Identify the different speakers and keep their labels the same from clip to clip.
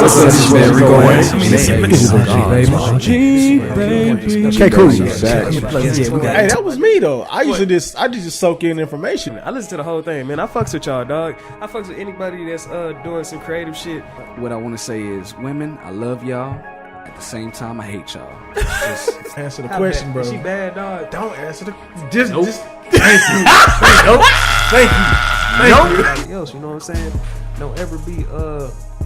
Speaker 1: What's up, this man Rico Wayne?
Speaker 2: Okay, cool.
Speaker 3: Hey, that was me though. I used to just soak in information.
Speaker 1: I listen to the whole thing, man. I fucks with y'all, dog. I fucks with anybody that's doing some creative shit.
Speaker 4: What I want to say is, women, I love y'all. At the same time, I hate y'all.
Speaker 3: Just answer the question, bro.
Speaker 1: Is she bad, dog?
Speaker 3: Don't answer the. Just thank you. Nope. Thank you.
Speaker 1: Nobody else, you know what I'm saying? Don't ever be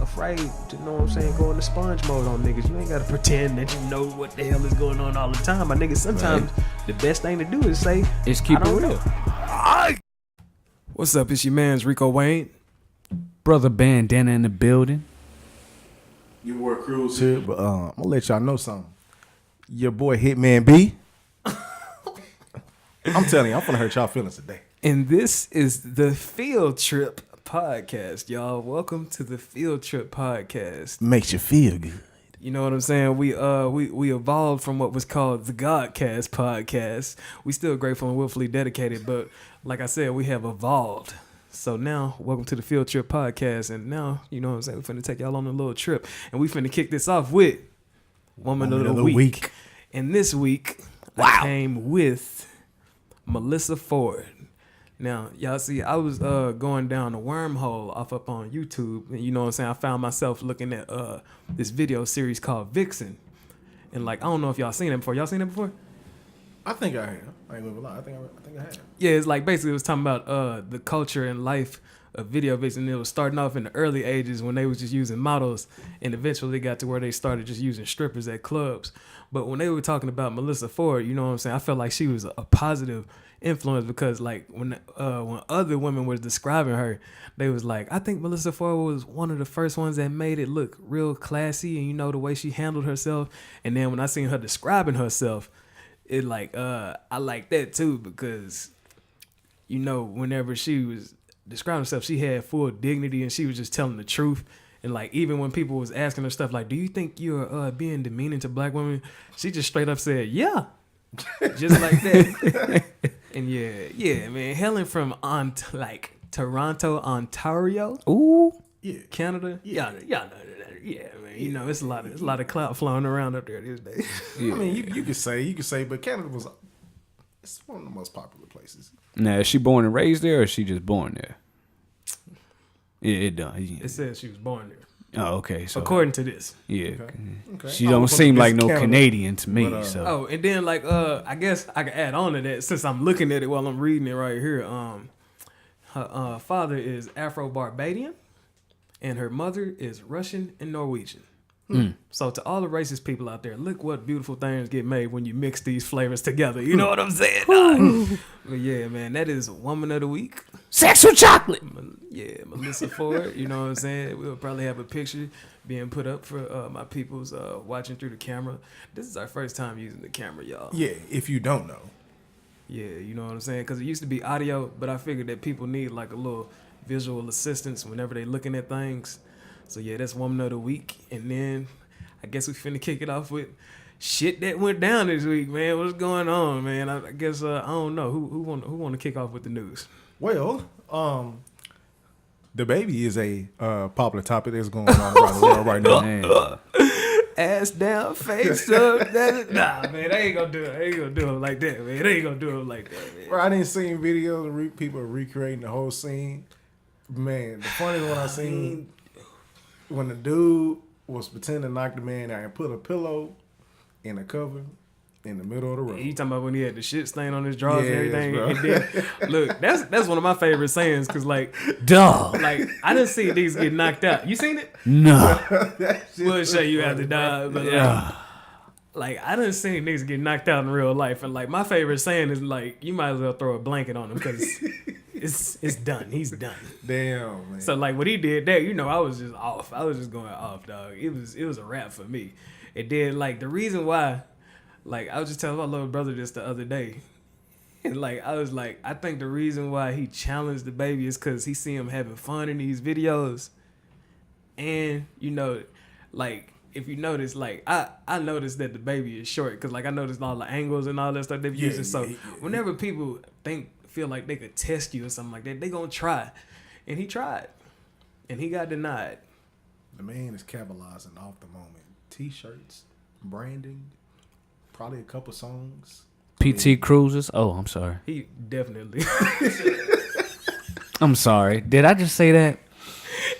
Speaker 1: afraid to, you know what I'm saying, go into sponge mode on niggas. You ain't gotta pretend that you know what the hell is going on all the time. My niggas, sometimes the best thing to do is say,
Speaker 4: It's keep
Speaker 1: I don't
Speaker 4: it real.
Speaker 1: know. What's up? It's your man's Rico Wayne.
Speaker 4: Brother Bandana in the building.
Speaker 3: You wore cruise here, but I'm gonna let y'all know something. Your boy Hitman B. I'm telling you, I'm gonna hurt y'all feelings today.
Speaker 1: And this is the Feeltrip podcast, y'all. Welcome to the Feeltrip podcast.
Speaker 3: Makes you feel good.
Speaker 1: You know what I'm saying? We evolved from what was called the Godcast podcast. We still grateful and willfully dedicated, but like I said, we have evolved. So now, welcome to the Feeltrip podcast, and now, you know what I'm saying, we're finna take y'all on a little trip, and we finna kick this off with Woman of the Week. And this week, I came with Melyssa Ford. Now, y'all see, I was going down a wormhole off up on YouTube, and you know what I'm saying, I found myself looking at this video series called Vixen. And like, I don't know if y'all seen it before. Y'all seen it before?
Speaker 3: I think I have. I ain't gonna lie. I think I have.
Speaker 1: Yeah, it's like basically it was talking about the culture and life of video vixen. It was starting off in the early ages when they was just using models, and eventually got to where they started just using strippers at clubs. But when they were talking about Melyssa Ford, you know what I'm saying, I felt like she was a positive influence because like when other women were describing her, they was like, I think Melyssa Ford was one of the first ones that made it look real classy, and you know the way she handled herself. And then when I seen her describing herself, it like I like that too, because you know whenever she was describing herself, she had full dignity and she was just telling the truth. And like even when people was asking her stuff like, do you think you're being demeaning to black women, she just straight up said yeah, just like that. And yeah man, hailing from like Toronto, Ontario, Canada, y'all know that. Yeah, man. You know, it's a lot of clout flowing around up there these days.
Speaker 3: Yeah. I mean, you could say, but Canada it's one of the most popular places.
Speaker 4: Now, is she born and raised there, or is she just born there? Yeah, it does.
Speaker 1: It says she was born there.
Speaker 4: Oh, okay. So
Speaker 1: according to this,
Speaker 4: yeah,
Speaker 3: Okay.
Speaker 4: she don't seem like no Canadian to me.
Speaker 3: But,
Speaker 4: so
Speaker 1: oh, and then like I guess I can add on to that since I'm looking at it while I'm reading it right here. Her father is Afro-Barbadian, and her mother is Russian and Norwegian. So to all the racist people out there, look what beautiful things get made when you mix these flavors together. You know what I'm saying? But yeah, man, that is Woman of the Week.
Speaker 4: sexual chocolate.
Speaker 1: Yeah, Melyssa Ford. You know what I'm saying? We'll probably have a picture being put up for my people's watching through the camera. This is our first time using the camera, y'all.
Speaker 3: Yeah, if you don't know.
Speaker 1: Yeah, you know what I'm saying? Because it used to be audio, but I figured that people need like a little visual assistance whenever they looking at things. So yeah, that's Woman of the Week. And then I guess we finna kick it off with shit that went down this week, man. What's going on, man? I guess I don't know. Who want to kick off with the news?
Speaker 3: Well, the baby is a popular topic that's going on around the world right now.
Speaker 1: Ass down, face up. Nah, man, they ain't gonna do it. They ain't gonna do it like that, man. They ain't gonna do it like that, man.
Speaker 3: Bro, I didn't see videos of people recreating the whole scene. Man, the funniest one I seen when the dude was pretending to knock the man out and put a pillow in a cover in the middle of the road.
Speaker 1: You talking about when he had the shit stain on his drawers and everything?
Speaker 3: Bro.
Speaker 1: And then, look, that's one of my favorite sayings because, like, like I didn't see these get knocked out. You seen it?
Speaker 4: No.
Speaker 1: We'll show you after die. But like I didn't see niggas get knocked out in real life, and like my favorite saying is like, you might as well throw a blanket on him because it's done. He's done.
Speaker 3: Damn, man.
Speaker 1: So like what he did there, you know, I was just off. I was just going off, dog. It was a wrap for me. It did like the reason why. Like, I was just telling my little brother this the other day. And, like, I was like, I think the reason why he challenged the baby is because he see him having fun in these videos. And, you know, like, if you notice, like, I noticed that the baby is short because, like, I noticed all the angles and all that stuff they're using. So, whenever people feel like they could test you or something like that, they gonna try. And he tried. And he got denied.
Speaker 3: The man is capitalizing off the moment. T-shirts, branding, probably a couple songs.
Speaker 4: PT Cruises. Oh, I'm sorry.
Speaker 1: He definitely.
Speaker 4: I'm sorry. Did I just say that?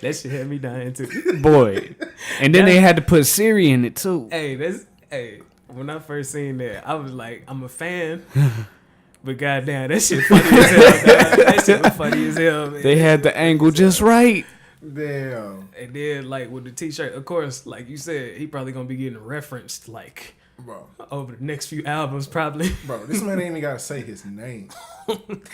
Speaker 1: That shit had me dying too.
Speaker 4: Boy. And then they had to put Siri in it too.
Speaker 1: Hey, when I first seen that, I was like, I'm a fan. But goddamn, that shit funny as hell, dog. That shit was funny as hell, man.
Speaker 4: They had the angle just right.
Speaker 3: Damn.
Speaker 1: And then, like, with the T-shirt, of course, like you said, he probably gonna be getting referenced, like,
Speaker 3: Bro,
Speaker 1: over the next few albums, probably.
Speaker 3: this man ain't even got to say his name.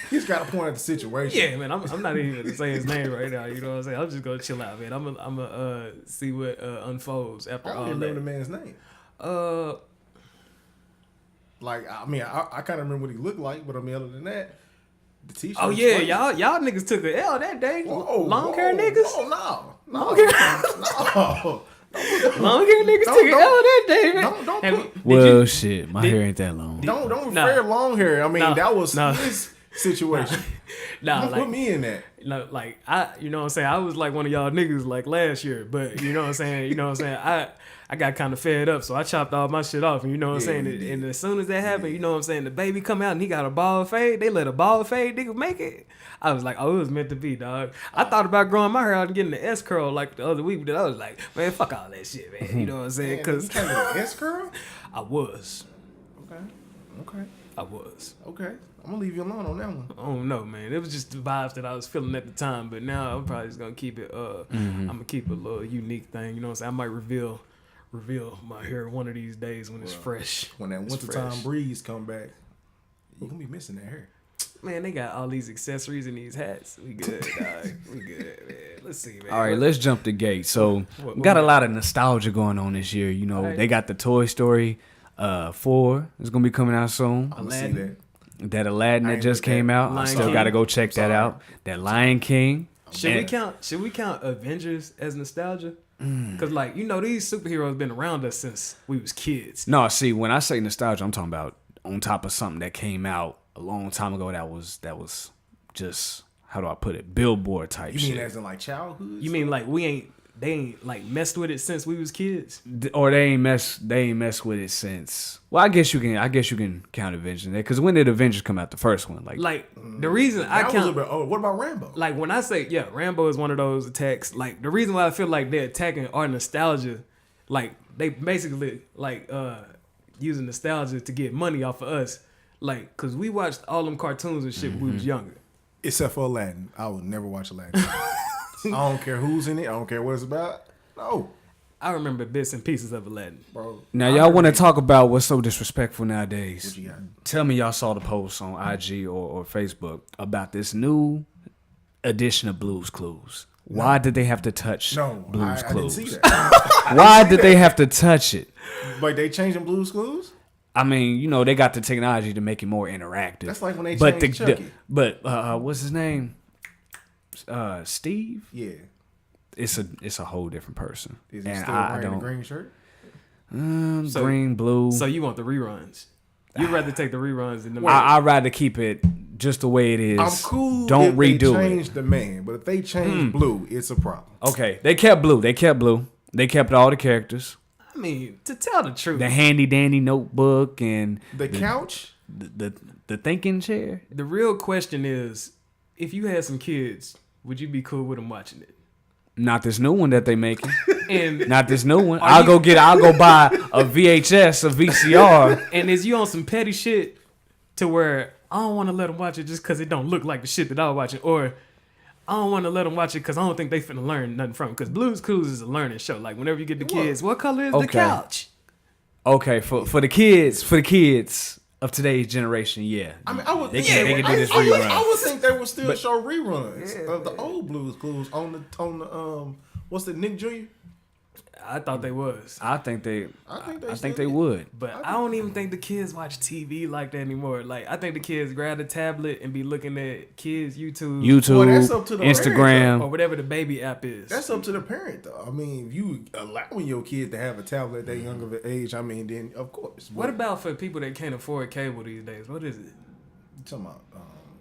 Speaker 3: He's got to point at the situation.
Speaker 1: Yeah, man, I'm not even gonna say his name right now. You know what I'm saying? I'm just gonna chill out, man. I'm gonna see what unfolds after
Speaker 3: I
Speaker 1: all
Speaker 3: don't even remember
Speaker 1: that.
Speaker 3: the man's name.
Speaker 1: Like,
Speaker 3: I mean, I kind of remember what he looked like, but I mean, other than that, the T-shirt.
Speaker 1: oh yeah, y'all niggas took a L that day. Long hair niggas.
Speaker 3: Oh no,
Speaker 1: Long hair.
Speaker 3: no.
Speaker 1: Long hair niggas took an L that day, man.
Speaker 3: Don't
Speaker 1: Have
Speaker 3: put-
Speaker 1: you-
Speaker 4: Well, shit. My hair ain't that long.
Speaker 3: Don't
Speaker 1: Nah.
Speaker 3: refer long hair. I mean,
Speaker 1: Nah.
Speaker 3: that was
Speaker 1: Nah.
Speaker 3: his situation.
Speaker 1: Nah,
Speaker 3: Don't
Speaker 1: like,
Speaker 3: put me in that.
Speaker 1: like you know what I'm saying? I was like one of y'all niggas like last year, but you know what I'm saying? I got kind of fed up, so I chopped all my shit off, and you know what I'm
Speaker 3: Yeah,
Speaker 1: saying?
Speaker 3: you did.
Speaker 1: And as soon as that happened, you know what I'm saying? The baby come out and he got a bald fade. They let a bald fade nigga make it. I was like, oh, it was meant to be, dog. I thought about growing my hair out and getting the S curl like the other week, but I was like, man, fuck all that shit, man. You know what I'm saying?
Speaker 3: Man,
Speaker 1: Because
Speaker 3: you can't get an S curl.
Speaker 1: I was.
Speaker 3: Okay. I'm gonna leave you alone on that one.
Speaker 1: I don't know, man. It was just the vibes that I was feeling at the time, but now I'm probably just gonna keep it. I'm gonna keep a little unique thing. You know what I'm saying? I might reveal my hair one of these days when it's fresh.
Speaker 3: When that
Speaker 1: It's
Speaker 3: wintertime
Speaker 1: fresh.
Speaker 3: breeze come back, you gonna be missing that hair.
Speaker 1: Man, they got all these accessories and these hats. We good, dog. We good, man. Let's see, man.
Speaker 4: All right, let's jump the gate. So,
Speaker 1: What
Speaker 4: got a
Speaker 1: we
Speaker 4: lot of nostalgia going on this year. You know,
Speaker 1: Right.
Speaker 4: they got the Toy Story 4 is going to be coming out soon.
Speaker 3: I'm gonna see
Speaker 1: Aladdin.
Speaker 3: that.
Speaker 4: That Aladdin
Speaker 3: I
Speaker 4: that
Speaker 3: ain't
Speaker 4: just
Speaker 3: with that.
Speaker 4: came out. I
Speaker 1: Lion
Speaker 4: still
Speaker 1: King.
Speaker 4: got to go check that
Speaker 3: Sorry.
Speaker 4: out. That Lion King.
Speaker 1: Should we count Avengers as nostalgia? Cause like you know these superheroes been around us since we was kids.
Speaker 4: No, see, when I say nostalgia, I'm talking about on top of something that came out a long time ago that was just, how do I put it, billboard type
Speaker 3: You
Speaker 4: shit.
Speaker 3: mean as in like childhood?
Speaker 1: You mean like they ain't like messed with it since we was kids?
Speaker 4: Or they ain't mess with it since. Well, I guess you can count Avengers there, because when did Avengers come out? The first one,
Speaker 1: Like the reason I
Speaker 3: That was
Speaker 1: count
Speaker 3: a bit. Oh, what about Rambo?
Speaker 1: like when I say Rambo is one of those attacks. Like the reason why I feel like they're attacking our nostalgia, like they basically like using nostalgia to get money off of us. Like cause we watched all them cartoons and shit when we was younger.
Speaker 3: Except for Aladdin, I would never watch Aladdin. I don't care who's in it. I don't care what it's about. No,
Speaker 1: I remember bits and pieces of Aladdin.
Speaker 3: bro.
Speaker 4: Now, y'all want to talk about what's so disrespectful nowadays?
Speaker 3: What you got?
Speaker 4: Tell me y'all saw the post on IG or Facebook about this new edition of Blue's Clues. Why did they have to touch
Speaker 3: No,
Speaker 4: Blue's
Speaker 3: I didn't
Speaker 4: Clues?
Speaker 3: see that.
Speaker 4: Why did they have to touch it?
Speaker 3: But they changing Blue's Clues.
Speaker 4: I mean, you know, they got the technology to make it more interactive.
Speaker 3: That's like when they
Speaker 4: but
Speaker 3: changed Chucky.
Speaker 4: but what's his name? Steve.
Speaker 3: Yeah,
Speaker 4: It's a whole different person.
Speaker 3: is he
Speaker 4: And
Speaker 3: still
Speaker 4: I
Speaker 3: wearing the
Speaker 4: don't
Speaker 3: green shirt?
Speaker 1: So-
Speaker 4: green, blue.
Speaker 1: So you want the reruns? You'd rather take the reruns than the
Speaker 4: I'd rather keep it just the way it is.
Speaker 3: I'm cool.
Speaker 4: Don't
Speaker 3: if
Speaker 4: redo
Speaker 3: they
Speaker 4: it.
Speaker 3: change the man, but if they change Blue, it's a problem.
Speaker 4: Okay, they kept blue. They kept all the characters.
Speaker 1: I mean, to tell the truth,
Speaker 4: The handy dandy notebook and
Speaker 3: The couch.
Speaker 4: the thinking chair.
Speaker 1: the real question is, if you had some kids, would you be cool with them watching it?
Speaker 4: Not this new one that they making.
Speaker 1: And
Speaker 4: Not this new one. I'll go buy a VHS, a VCR.
Speaker 1: and is you on some petty shit to where I don't want to let them watch it just because it don't look like the shit that I was watching, or I don't want to let them watch it because I don't think they finna learn nothing from it. Because Blue's Clues is a learning show. Like whenever you get the kids, what color is the
Speaker 4: Okay.
Speaker 1: couch?
Speaker 4: Okay, for the kids of today's generation, yeah.
Speaker 3: I mean, I would.
Speaker 4: They
Speaker 3: yeah,
Speaker 4: can do this
Speaker 3: I
Speaker 4: rerun.
Speaker 3: would think they would still show reruns of the old Blues Clues on the what's the Nick Jr.
Speaker 1: I thought they was.
Speaker 4: I think they
Speaker 3: I
Speaker 4: think
Speaker 3: still
Speaker 4: they would.
Speaker 1: But I don't even think the kids watch TV like that anymore. Like I think the kids grab a tablet and be looking at kids YouTube
Speaker 3: Well, that's up to the parents,
Speaker 4: Instagram.
Speaker 1: or whatever the baby app is.
Speaker 3: That's up to the parent, though. I mean, if you allowing your kid to have a tablet at that young of an age, I mean, then of course.
Speaker 1: What about for people that can't afford cable these days? What is it?
Speaker 3: You talking about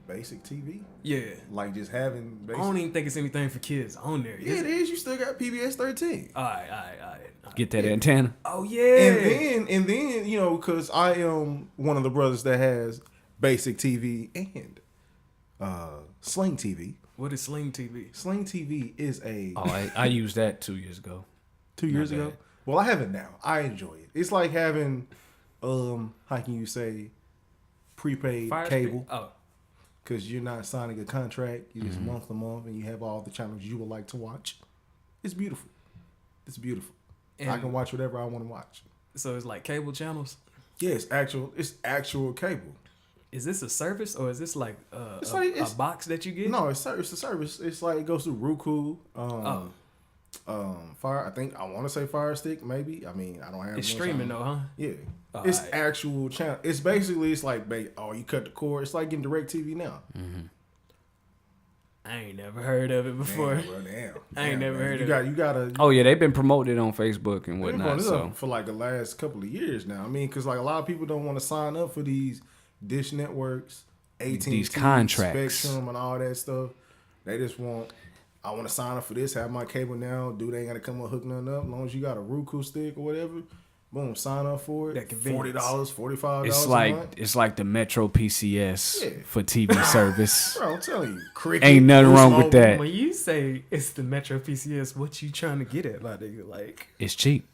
Speaker 3: basic TV.
Speaker 1: Yeah.
Speaker 3: Like just having
Speaker 1: I
Speaker 3: basic.
Speaker 1: don't even think it's anything for kids on there.
Speaker 3: Yeah, it is. You still got PBS 13.
Speaker 1: All right.
Speaker 4: Get that antenna.
Speaker 1: Oh yeah.
Speaker 3: And then you know, because I am one of the brothers that has basic TV and Sling TV.
Speaker 1: What is Sling TV?
Speaker 3: Sling TV is a
Speaker 4: I used that 2 years ago.
Speaker 3: 2 years
Speaker 4: Not
Speaker 3: ago.
Speaker 4: bad.
Speaker 3: Well, I have it now. I enjoy it. It's like having how can you say prepaid
Speaker 1: Fire
Speaker 3: cable.
Speaker 1: Stick? Oh.
Speaker 3: Because you're not signing a contract. You just month to month, and you have all the channels you would like to watch. It's beautiful. It's beautiful.
Speaker 1: And
Speaker 3: I can watch whatever I want to watch.
Speaker 1: So it's like cable channels?
Speaker 3: Yeah, it's actual cable.
Speaker 1: Is this a service or is this like
Speaker 3: It's
Speaker 1: a,
Speaker 3: like-
Speaker 1: a box that you get?
Speaker 3: No, it's a service. It's like it goes through Roku. Fire. I want to say Fire Stick. Maybe. I mean, I don't have.
Speaker 1: It's
Speaker 3: no
Speaker 1: streaming
Speaker 3: channel.
Speaker 1: though, huh?
Speaker 3: Yeah,
Speaker 1: All
Speaker 3: it's
Speaker 1: right.
Speaker 3: actual channel. It's basically you cut the cord. It's like getting DirecTV now.
Speaker 1: I ain't never heard of it before.
Speaker 3: Damn, bro, damn.
Speaker 1: I ain't never heard of
Speaker 3: it. You gotta.
Speaker 4: Oh yeah, they've been promoted on Facebook and
Speaker 3: They've been
Speaker 4: whatnot.
Speaker 3: going this
Speaker 4: So
Speaker 3: up for like the last couple of years now. I mean, because like a lot of people don't want to sign up for these dish networks, AT&T,
Speaker 4: These contracts.
Speaker 3: Spectrum, and all that stuff. They just want. I want to sign up for this. Have my cable now. Dude, they ain't gotta come up hook nothing up. As long as you got a Roku stick or whatever, boom, sign up for it.
Speaker 1: That convenience.
Speaker 3: $40, $45.
Speaker 4: it's like the Metro PCS
Speaker 3: Yeah.
Speaker 4: for TV service.
Speaker 3: Bro, I'm telling you, cricket.
Speaker 4: Ain't nothing
Speaker 3: Boost
Speaker 4: wrong with
Speaker 3: Mobile.
Speaker 4: that.
Speaker 1: When you say it's the Metro PCS, what you trying to get at, my nigga? Like,
Speaker 4: It's cheap.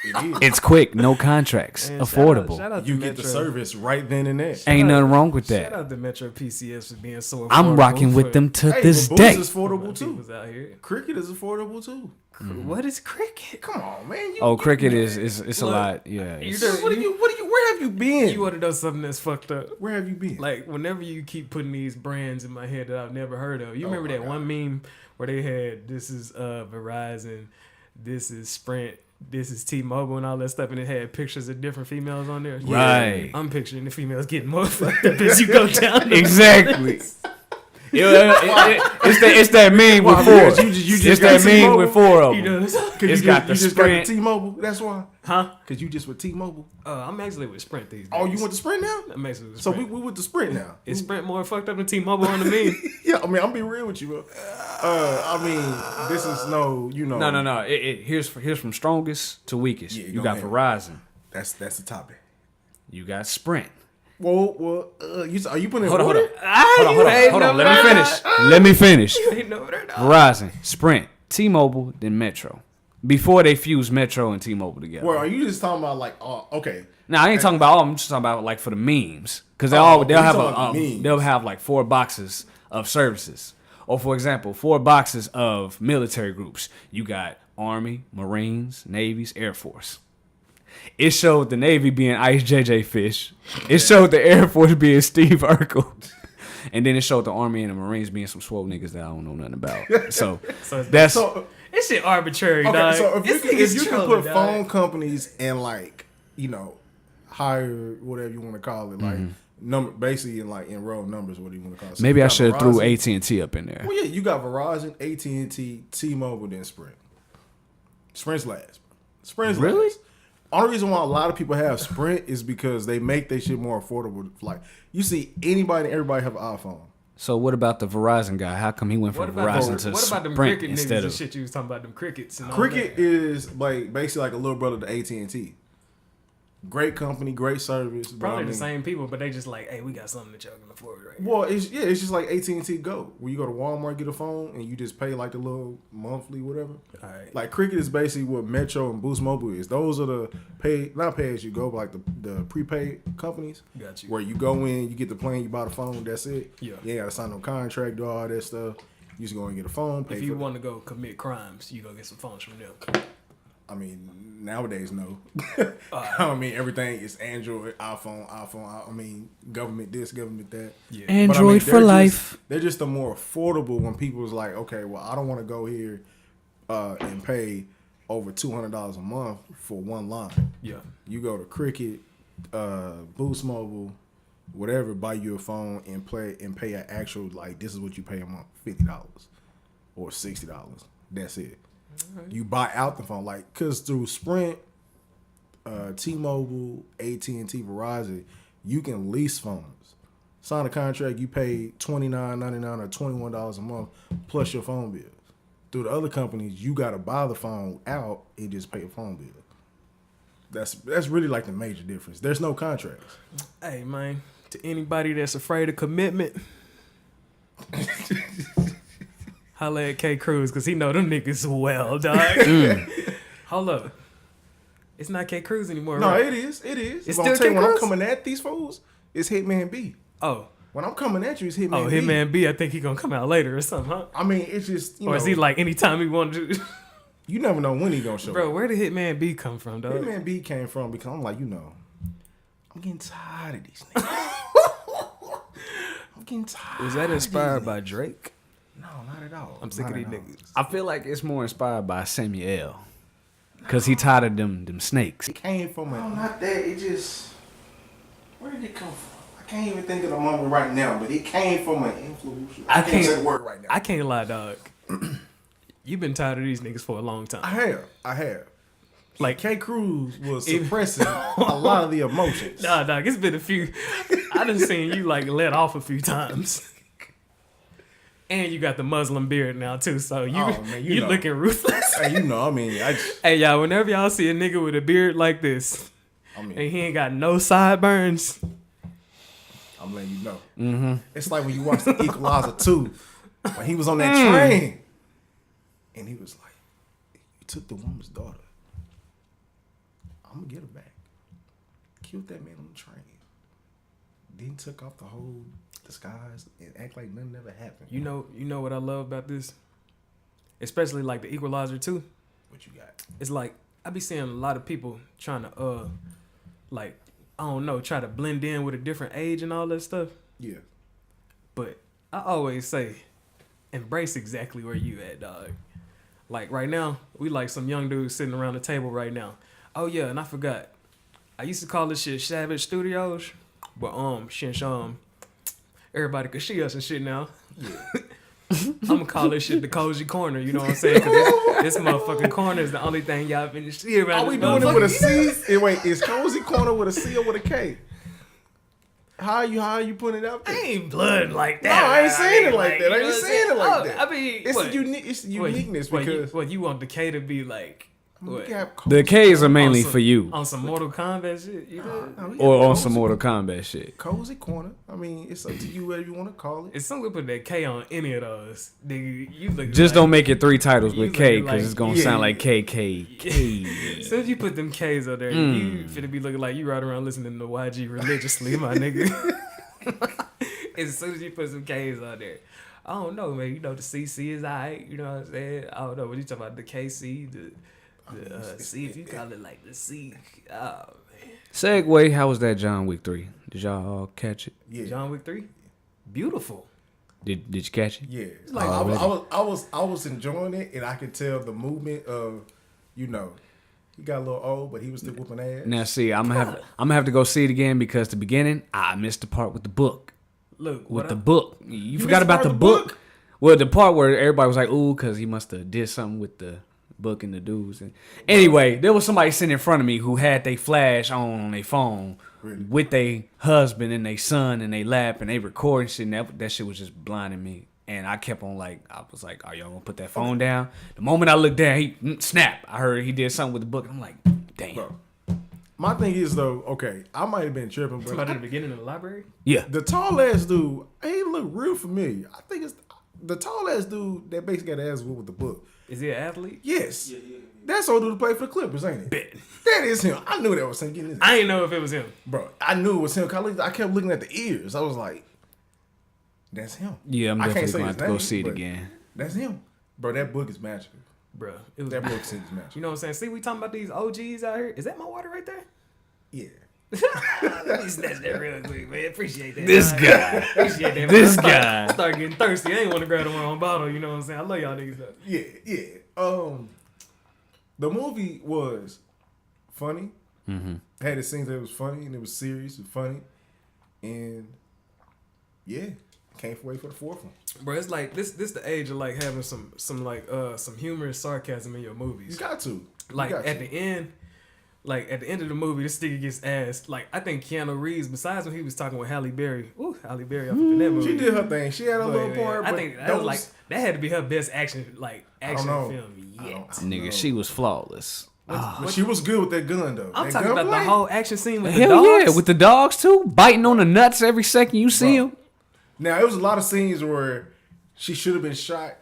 Speaker 3: It is.
Speaker 4: It's quick. No contracts.
Speaker 1: man,
Speaker 4: Affordable.
Speaker 1: Shout out
Speaker 3: You
Speaker 1: to
Speaker 3: get
Speaker 1: Metro.
Speaker 3: the service right then and there.
Speaker 4: Ain't nothing wrong with
Speaker 1: Shout
Speaker 4: that.
Speaker 1: out to Metro PCS for being so affordable.
Speaker 4: I'm rocking with
Speaker 1: for
Speaker 4: them to
Speaker 3: Hey,
Speaker 4: this
Speaker 3: but
Speaker 4: day.
Speaker 3: Boost is affordable too.
Speaker 1: peoples out here.
Speaker 3: Cricket is affordable too.
Speaker 1: What is cricket?
Speaker 3: Come on, man.
Speaker 4: Oh, cricket is it's a
Speaker 1: Look,
Speaker 4: lot. Yeah.
Speaker 1: you
Speaker 4: it's-
Speaker 1: just-
Speaker 3: Where have you been?
Speaker 1: You want to know something that's fucked up?
Speaker 3: Where have you been?
Speaker 1: Like, whenever you keep putting these brands in my head that I've never heard of, you remember
Speaker 3: my
Speaker 1: that
Speaker 3: God.
Speaker 1: one meme where they had this is Verizon, this is Sprint, this is T-Mobile and all that stuff, and it had pictures of different females on there.
Speaker 4: Right.
Speaker 1: I'm picturing the females getting more fucked up as you go down. the
Speaker 4: Exactly. It's that meme
Speaker 3: Why,
Speaker 4: with four.
Speaker 3: because you just
Speaker 4: It's
Speaker 3: got
Speaker 4: that meme
Speaker 3: T-Mobile?
Speaker 4: with four of
Speaker 1: You
Speaker 4: them.
Speaker 1: know,
Speaker 4: It's got the
Speaker 3: you just got
Speaker 4: Sprint.
Speaker 3: the T-Mobile. That's why.
Speaker 1: huh?
Speaker 3: Because you just with T-Mobile.
Speaker 1: I'm actually with Sprint these days.
Speaker 3: Oh, you went to Sprint now?
Speaker 1: I'm actually with
Speaker 3: So
Speaker 1: Sprint.
Speaker 3: we with the Sprint now.
Speaker 1: Is Sprint more fucked up than T-Mobile on the meme?
Speaker 3: Yeah, I mean, I'm being real with you, bro. I mean, this is no.
Speaker 4: No. Here's from strongest to weakest.
Speaker 3: Yeah,
Speaker 4: You
Speaker 3: go
Speaker 4: got
Speaker 3: ahead.
Speaker 4: Verizon.
Speaker 3: That's the topic.
Speaker 4: You got Sprint.
Speaker 3: Well, are you putting in
Speaker 4: Hold on.
Speaker 3: order?
Speaker 4: Hold on. Let me finish.
Speaker 1: Ain't no better dog.
Speaker 4: Verizon, Sprint, T-Mobile, then Metro. Before they fused Metro and T-Mobile together.
Speaker 3: Well, are you just talking about like? Oh, okay.
Speaker 4: Now I ain't talking about all. I'm just talking about like for the memes, because
Speaker 3: Oh,
Speaker 4: they'll
Speaker 3: you
Speaker 4: have
Speaker 3: talking about the memes.
Speaker 4: they'll have like 4 boxes of services, or for example, 4 boxes of military groups. You got Army, Marines, Navies, Air Force. It showed the Navy being Ice JJ Fish. It showed the Air Force being Steve Urkel. And then it showed the Army and the Marines being some swole niggas that I don't know nothing about. So that's
Speaker 3: So
Speaker 1: This shit arbitrary,
Speaker 3: okay,
Speaker 1: dog.
Speaker 3: so
Speaker 1: This
Speaker 3: if
Speaker 1: nigga's
Speaker 3: you can
Speaker 1: trolling,
Speaker 3: put
Speaker 1: dog.
Speaker 3: phone companies and like hire whatever you want to call it, like number basically in row numbers, what do you want to call it? So
Speaker 4: maybe
Speaker 3: you
Speaker 4: I
Speaker 3: got
Speaker 4: should have threw
Speaker 3: Verizon.
Speaker 4: AT&T up in there.
Speaker 3: Well, yeah, you got Verizon, AT&T, T-Mobile, then Sprint. Sprint's last. Sprint's
Speaker 4: Really?
Speaker 3: last. Only reason why a lot of people have Sprint is because they make their shit more affordable. Like you see anybody and everybody have an iPhone.
Speaker 4: So what about the Verizon guy? How come he went
Speaker 1: What
Speaker 4: from
Speaker 1: about
Speaker 4: Verizon to
Speaker 1: what about them
Speaker 4: Sprint
Speaker 1: cricket niggas
Speaker 4: instead
Speaker 1: and
Speaker 4: of?
Speaker 1: shit you was talking about, them crickets and all
Speaker 3: Cricket
Speaker 1: that?
Speaker 3: is like basically like a little brother to AT&T. Great company, great service. but
Speaker 1: Probably
Speaker 3: I
Speaker 1: the
Speaker 3: mean-
Speaker 1: same people, but they just like, hey, we got something that y'all can afford right now.
Speaker 3: Well, it's just like AT&T Go, where you go to Walmart, get a phone, and you just pay like the little monthly whatever.
Speaker 1: All right.
Speaker 3: Like Cricket is basically what Metro and Boost Mobile is. Those are the not pay as you go, but like the prepaid companies.
Speaker 1: Got you.
Speaker 3: Where you go in, you get the plan, you buy the phone, that's it.
Speaker 1: Yeah.
Speaker 3: You ain't gotta sign no contract, do all that stuff. You just go and get a phone. Pay
Speaker 1: If
Speaker 3: for
Speaker 1: you
Speaker 3: it.
Speaker 1: want to go commit crimes, you go get some phones from them.
Speaker 3: I mean, nowadays, no. I mean, everything is Android, iPhone. I mean, government this, government that.
Speaker 1: Yeah.
Speaker 3: But I mean,
Speaker 4: Android for
Speaker 3: they're
Speaker 4: life.
Speaker 3: They're just the more affordable when people's like, okay, well, I don't want to go here and pay over $200 a month for one line.
Speaker 1: Yeah.
Speaker 3: You go to Cricket, Boost Mobile, whatever, buy you a phone and pay an actual, like, this is what you pay a month, $50 or $60. That's it. You buy out the phone, like, because through Sprint, T-Mobile, AT&T, Verizon, you can lease phones. sign a contract, you pay $29.99 or $21 a month plus your phone bill. Through the other companies, you gotta buy the phone out and just pay a phone bill. That's really like the major difference. There's no contracts.
Speaker 1: Hey man, to anybody that's afraid of commitment, holla at K Cruz because he know them niggas well, dog. Hold up, it's not K Cruz anymore.
Speaker 3: No,
Speaker 1: right?
Speaker 3: it is.
Speaker 1: It's
Speaker 3: But I'm
Speaker 1: still
Speaker 3: telling you, when I'm
Speaker 1: K. Cruz?
Speaker 3: coming at these fools, it's Hitman B.
Speaker 1: Oh,
Speaker 3: When I'm coming at you, it's Hitman
Speaker 1: oh,
Speaker 3: B.
Speaker 1: Hitman B. I think he gonna come out later or something, huh?
Speaker 3: I mean, it's just, you
Speaker 1: Or
Speaker 3: know,
Speaker 1: is he like anytime he wanted to?
Speaker 3: you never know when he gonna show
Speaker 1: Bro,
Speaker 3: up.
Speaker 1: where did Hitman B come from, dog?
Speaker 3: Hitman B came from because I'm like, I'm getting tired of these niggas. I'm getting tired.
Speaker 1: Was that inspired by Drake?
Speaker 3: No, not at all.
Speaker 1: I'm sick of
Speaker 3: Not
Speaker 1: these
Speaker 3: at all.
Speaker 1: niggas.
Speaker 4: I feel like it's more inspired by Samuel. Because he tired of them snakes.
Speaker 3: It came from a... No, not that. It just... Where did it come from? I can't even think of the moment right now, but it came from an influencer. I can't say the word right now.
Speaker 1: I can't lie, dog. You've been tired of these niggas for a long time.
Speaker 3: I have.
Speaker 1: Like
Speaker 3: K. Cruz was suppressing a lot of the emotions.
Speaker 1: Nah, dog, it's been a few. I done seen you like let off a few times. And you got the Muslim beard now too, so you
Speaker 3: man, you
Speaker 1: you
Speaker 3: know.
Speaker 1: looking ruthless.
Speaker 3: Hey,
Speaker 1: Hey y'all, whenever y'all see a nigga with a beard like this, and he ain't got no sideburns,
Speaker 3: I'm letting you know.
Speaker 4: Mm-hmm.
Speaker 3: It's like when you watch the Equalizer 2, when he was on that train, and he was like, "You took the woman's daughter. I'm gonna get her back." Killed that man on the train. Then took off the whole disguise and act like nothing ever happened.
Speaker 1: you know what I love about this, especially like the Equalizer 2.
Speaker 3: What you got?
Speaker 1: It's like I be seeing a lot of people trying to like I don't know, try to blend in with a different age and all that stuff.
Speaker 3: Yeah.
Speaker 1: But I always say, embrace exactly where you at, dog. Like right now, we like some young dudes sitting around the table right now. Oh yeah, and I forgot. I used to call this shit Savage Studios, but since everybody could see us and shit now.
Speaker 3: Yeah.
Speaker 1: I'm gonna call this shit the cozy corner. You know what I'm saying? 'Cause this motherfucking corner is the only thing y'all finna see around.
Speaker 3: Are we
Speaker 1: this
Speaker 3: doing it with a
Speaker 1: motherfucking-
Speaker 3: C? Wait, is Cozy Corner with a C or with a K? How are you putting it out there?
Speaker 1: I ain't blood like
Speaker 3: No,
Speaker 1: that.
Speaker 3: I ain't saying it like that. I
Speaker 1: you know
Speaker 3: ain't
Speaker 1: what I'm
Speaker 3: saying it like that.
Speaker 1: I mean,
Speaker 3: It's
Speaker 1: what?
Speaker 3: a uniqueness because
Speaker 1: you want the K to be like what?
Speaker 3: we have
Speaker 4: The K's are mainly
Speaker 1: On some-
Speaker 4: for you.
Speaker 1: On some Mortal Kombat shit, you know?
Speaker 3: No, we
Speaker 4: Or
Speaker 3: have
Speaker 4: on
Speaker 3: Cozy-
Speaker 4: some Mortal Kombat shit.
Speaker 3: Cozy Corner. I mean, it's up to you whatever you want to call it.
Speaker 1: If someone put that K on any of those, nigga, you look
Speaker 4: Just
Speaker 1: like,
Speaker 4: don't make it 3 titles
Speaker 1: You
Speaker 4: with K
Speaker 1: looking
Speaker 4: because
Speaker 1: like-
Speaker 4: it's going to
Speaker 3: yeah.
Speaker 4: sound like KKK.
Speaker 1: As soon as you put them K's on there, you finna be looking like you ride around listening to YG religiously, my nigga. As soon as you put some K's on there. I don't know, man. You know, the CC is alright. You know what I'm saying? I don't know. What you talking about? The KC, the C, if you call it like the C. Oh, man.
Speaker 4: Segway, how was that John Wick 3? Did y'all all catch it?
Speaker 3: Yeah.
Speaker 1: John Wick 3? Beautiful.
Speaker 4: Did you catch it?
Speaker 3: Yeah.
Speaker 1: like-
Speaker 3: I was enjoying it, and I could tell the movement of, he got a little old, but he was still whooping ass.
Speaker 4: Now see, I'm gonna have to go see it again because the beginning I missed the part with the book.
Speaker 1: Look,
Speaker 4: With
Speaker 1: what
Speaker 4: the
Speaker 1: I-
Speaker 4: book, you forgot
Speaker 3: missed
Speaker 4: about
Speaker 3: part
Speaker 4: the
Speaker 3: of the
Speaker 4: book.
Speaker 3: book?
Speaker 4: Well, the part where everybody was like, "Ooh," because he must have did something with the book and the dudes. And anyway, there was somebody sitting in front of me who had they flash on their phone
Speaker 3: Really?
Speaker 4: with their husband and their son in their lap, and they recording shit. And that shit was just blinding me. And I kept on I was like, "Are y'all gonna put that phone down?" The moment I looked down, he snap. I heard he did something with the book. And I'm like, "Damn."
Speaker 3: Bro. My thing is, though, okay, I might have been tripping, but
Speaker 1: Somebody in the beginning of the library?
Speaker 4: Yeah.
Speaker 3: the tall ass dude, he look real familiar. I think it's the tall ass dude that basically got ass whooped with the book.
Speaker 1: Is he an athlete?
Speaker 3: Yes. That's old dude to play for the Clippers, ain't it?
Speaker 1: Bet.
Speaker 3: That is him. I knew that was him getting his
Speaker 1: I didn't know if it was him.
Speaker 3: Bro, I knew it was him. 'Cause I kept looking at the ears. I was like, that's him.
Speaker 4: Yeah, I'm
Speaker 3: I can't
Speaker 4: definitely
Speaker 3: say
Speaker 4: gonna
Speaker 3: his
Speaker 4: have to go
Speaker 3: name,
Speaker 4: see it
Speaker 3: but
Speaker 4: again.
Speaker 3: That's him. Bro, that book is magical.
Speaker 1: Bro, it was
Speaker 3: That book is magical.
Speaker 1: You know what I'm saying? See, we talking about these OGs out here. Is that my water right there?
Speaker 3: Yeah.
Speaker 1: Let me snatch that real quick, man. Appreciate that.
Speaker 4: This
Speaker 1: man.
Speaker 4: guy.
Speaker 1: Appreciate that. Man.
Speaker 4: This
Speaker 1: I start-
Speaker 4: guy.
Speaker 1: Start getting thirsty. I ain't want to grab the wrong bottle. You know what I'm saying? I love y'all niggas though.
Speaker 3: Yeah. The movie was funny.
Speaker 4: Mm-hmm.
Speaker 3: Had its scenes that was funny and it was serious and funny. And yeah, can't wait for the fourth one.
Speaker 1: Bro, it's like this the age of like having some humorous sarcasm in your
Speaker 3: You
Speaker 1: movies.
Speaker 3: got to.
Speaker 1: Like
Speaker 3: got
Speaker 1: at
Speaker 3: to.
Speaker 1: the end, Like at the end of the movie, this nigga gets asked. Like I think Keanu Reeves, besides when he was talking with Halle Berry, Halle Berry up in that movie.
Speaker 3: She did her thing. She had a little
Speaker 1: man,
Speaker 3: part.
Speaker 1: I think that was like that had to be her best action film yet.
Speaker 4: Nigga, she was flawless.
Speaker 3: But she was good with that gun though.
Speaker 1: I'm
Speaker 3: that
Speaker 1: talking about
Speaker 3: gunplay?
Speaker 1: the whole action scene with the
Speaker 4: Hell
Speaker 1: dogs.
Speaker 4: yeah, with the dogs too, biting on the nuts every second you see them.
Speaker 3: Now it was a lot of scenes where she should have been shot,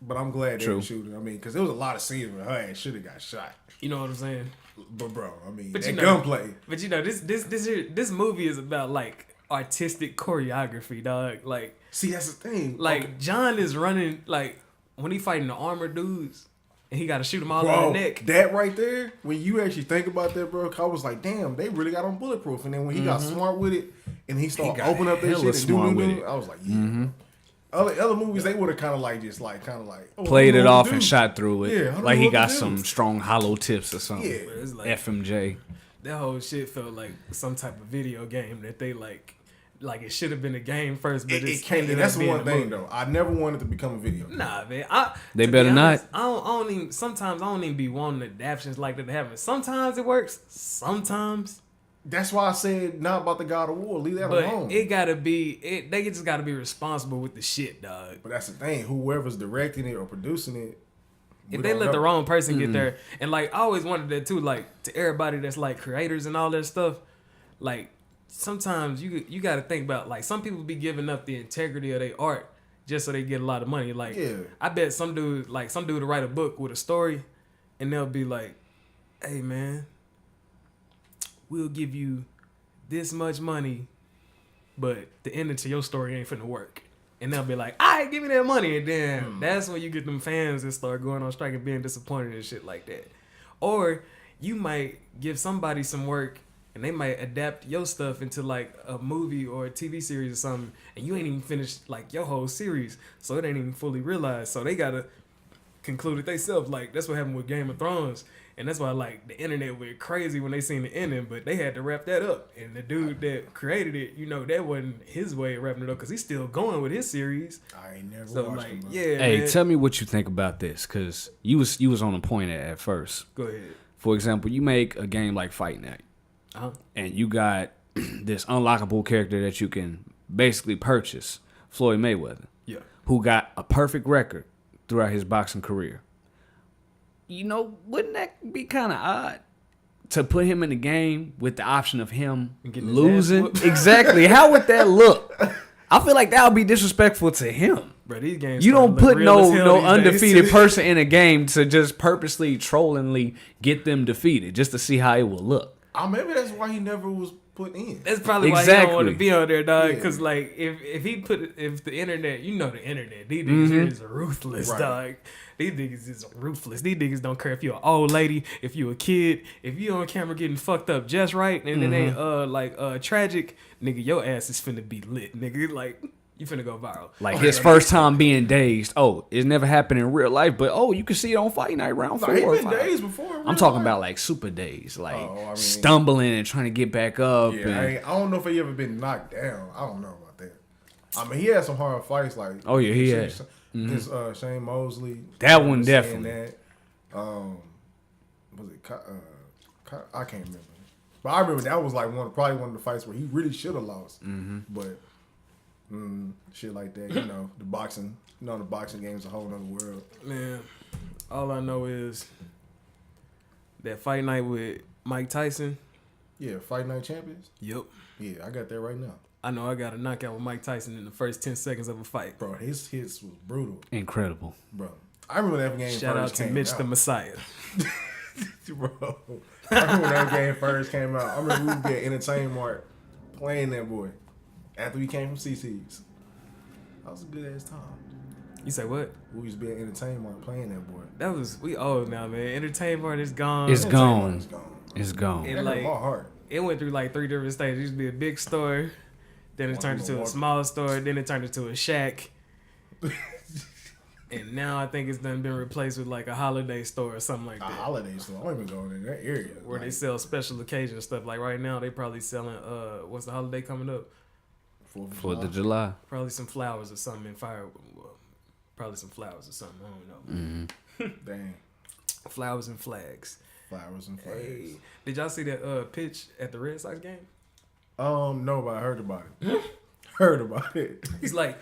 Speaker 3: but I'm glad they didn't shoot her. I mean, because there was a lot of scenes where her ass should have got shot.
Speaker 1: You know what I'm saying?
Speaker 3: But bro, I mean,
Speaker 1: But
Speaker 3: that
Speaker 1: you know-
Speaker 3: gunplay.
Speaker 1: But you know, this movie is about like artistic choreography, dog. Like
Speaker 3: See, that's the thing.
Speaker 1: Like John is running like when he fighting the armored dudes and he got to shoot them all
Speaker 3: Bro,
Speaker 1: in the neck.
Speaker 3: that right there, when you actually think about that, bro, I was like, damn, they really got on bulletproof. And then when he got smart with it and he started
Speaker 4: got
Speaker 3: opening up that
Speaker 4: hella
Speaker 3: shit and
Speaker 4: smart with
Speaker 3: do,
Speaker 4: it.
Speaker 3: I was like, yeah. Other movies, they would have kind of like just like
Speaker 4: Played it off
Speaker 3: and
Speaker 4: and shot through it.
Speaker 3: Yeah, I don't
Speaker 4: like
Speaker 3: know
Speaker 4: he
Speaker 3: what to
Speaker 4: got
Speaker 3: do.
Speaker 4: some strong hollow tips or something.
Speaker 3: Yeah.
Speaker 1: It's like
Speaker 4: FMJ.
Speaker 1: that whole shit felt like some type of video game that they like it should have been a game first, but
Speaker 3: It can't.
Speaker 1: ended
Speaker 3: That's
Speaker 1: up
Speaker 3: the
Speaker 1: being
Speaker 3: one
Speaker 1: a
Speaker 3: thing
Speaker 1: movie.
Speaker 3: though. I never wanted to become a video game.
Speaker 1: Nah, man.
Speaker 4: They
Speaker 1: To be
Speaker 4: better
Speaker 1: honest,
Speaker 4: not.
Speaker 1: I don't even. Sometimes I don't even be wanting adaptations like that to happen. Sometimes it works. Sometimes,
Speaker 3: That's why I said not about the God of War. Leave that
Speaker 1: but
Speaker 3: alone.
Speaker 1: it gotta be. They just gotta be responsible with the shit, dog.
Speaker 3: But that's the thing. Whoever's directing it or producing it,
Speaker 1: If they let the wrong person get there, and like I always wanted that too, like to everybody that's like creators and all that stuff, like sometimes you got to think about like some people be giving up the integrity of their art just so they get a lot of money. Like I bet some dude will write a book with a story, and they'll be like, "Hey man, we'll give you this much money, but the ending to your story ain't finna work." And they'll be like, "All right, give me that money." And then that's when you get them fans that start going on strike and being disappointed and shit like that. Or you might give somebody some work and they might adapt your stuff into like a movie or a TV series or something, and you ain't even finished like your whole series, so it ain't even fully realized. So they gotta conclude it themselves. Like that's what happened with Game of Thrones. And that's why like the internet went crazy when they seen the ending, but they had to wrap that up. And the dude that created it, you know, that wasn't his way of wrapping it up because he's still going with his series.
Speaker 3: I ain't never
Speaker 1: So
Speaker 3: watched
Speaker 1: like,
Speaker 3: them, bro.
Speaker 1: yeah.
Speaker 4: Hey,
Speaker 1: man.
Speaker 4: tell me what you think about this, because you was on a point at first.
Speaker 1: Go ahead.
Speaker 4: For example, you make a game like Fight Night, and you got this unlockable character that you can basically purchase, Floyd Mayweather, who got a perfect record throughout his boxing career. You know, wouldn't that be kind of odd to put him in the game with the option of him
Speaker 1: getting his
Speaker 4: losing?
Speaker 1: ass whooped?
Speaker 4: Exactly. How would that look? I feel like that would be disrespectful to him.
Speaker 1: Bro, these games
Speaker 4: You don't put no
Speaker 1: these
Speaker 4: undefeated
Speaker 1: days.
Speaker 4: person in a game to just purposely trollingly get them defeated just to see how it will look.
Speaker 3: Maybe that's why he never was put in.
Speaker 1: That's probably why he don't want to be on there, dog. Because like if the internet, you know the internet, these niggas here is ruthless, dog. These niggas is ruthless. These niggas don't care if you're an old lady, if you a kid, if you on camera getting fucked up just right, and it ain't tragic, nigga, your ass is finna be lit, nigga. Like you finna go viral.
Speaker 4: Like his first time being dazed. Oh, it never happened in real life, but you can see it on Fight Night round 4
Speaker 3: He
Speaker 4: or
Speaker 3: been
Speaker 4: 5.
Speaker 3: days before.
Speaker 4: I'm talking about like super days, like
Speaker 3: mean,
Speaker 4: stumbling and trying to get back up.
Speaker 3: Yeah,
Speaker 4: and,
Speaker 3: I don't know if he ever been knocked down. I don't know about that. I mean, he had some hard fights. Like
Speaker 4: he had.
Speaker 3: This Shane Mosley.
Speaker 4: That one
Speaker 3: saying
Speaker 4: definitely.
Speaker 3: That. Was it? I can't remember. But I remember that was like probably one of the fights where he really should have lost. But shit like that, you know, the boxing game is a whole other world.
Speaker 1: Man, all I know is that Fight Night with Mike Tyson.
Speaker 3: Yeah, Fight Night Champions.
Speaker 1: Yep.
Speaker 3: Yeah, I got that right now.
Speaker 1: I know I got a knockout with Mike Tyson in the first 10 seconds of a fight.
Speaker 3: Bro, his hits was brutal.
Speaker 4: Incredible.
Speaker 3: Bro, I remember that game
Speaker 1: Shout out
Speaker 3: first
Speaker 1: to
Speaker 3: came
Speaker 1: Mitch
Speaker 3: out.
Speaker 1: the Messiah.
Speaker 3: Bro, I remember when that game first came out. I remember we would be at Entertainment Mart playing that boy after we came from CC's. That was a good ass time.
Speaker 1: You say what?
Speaker 3: We used to be at Entertainment Mart playing that boy.
Speaker 1: We old now, man. Entertainment is gone.
Speaker 4: It's gone.
Speaker 3: It's gone.
Speaker 4: It's gone.
Speaker 1: And
Speaker 3: That
Speaker 1: like,
Speaker 3: hurt my heart.
Speaker 1: it went through like 3 different stages. It used to be a big store, then it turned into a small store, then it turned into a shack. And now I think it's done been replaced with like a holiday store or something like
Speaker 3: A
Speaker 1: that.
Speaker 3: holiday store. I don't even go in that area.
Speaker 1: Where they sell special occasion stuff. Like right now they probably selling what's the holiday coming up?
Speaker 4: 4th of July.
Speaker 1: Probably some flowers or something in fire. Probably some flowers or something. I don't know.
Speaker 3: Dang.
Speaker 1: Flowers and flags.
Speaker 3: Flowers and
Speaker 1: Hey.
Speaker 3: flags.
Speaker 1: Did y'all see that pitch at the Red Sox game?
Speaker 3: No, but I heard about it. Heard about it.
Speaker 1: He's like,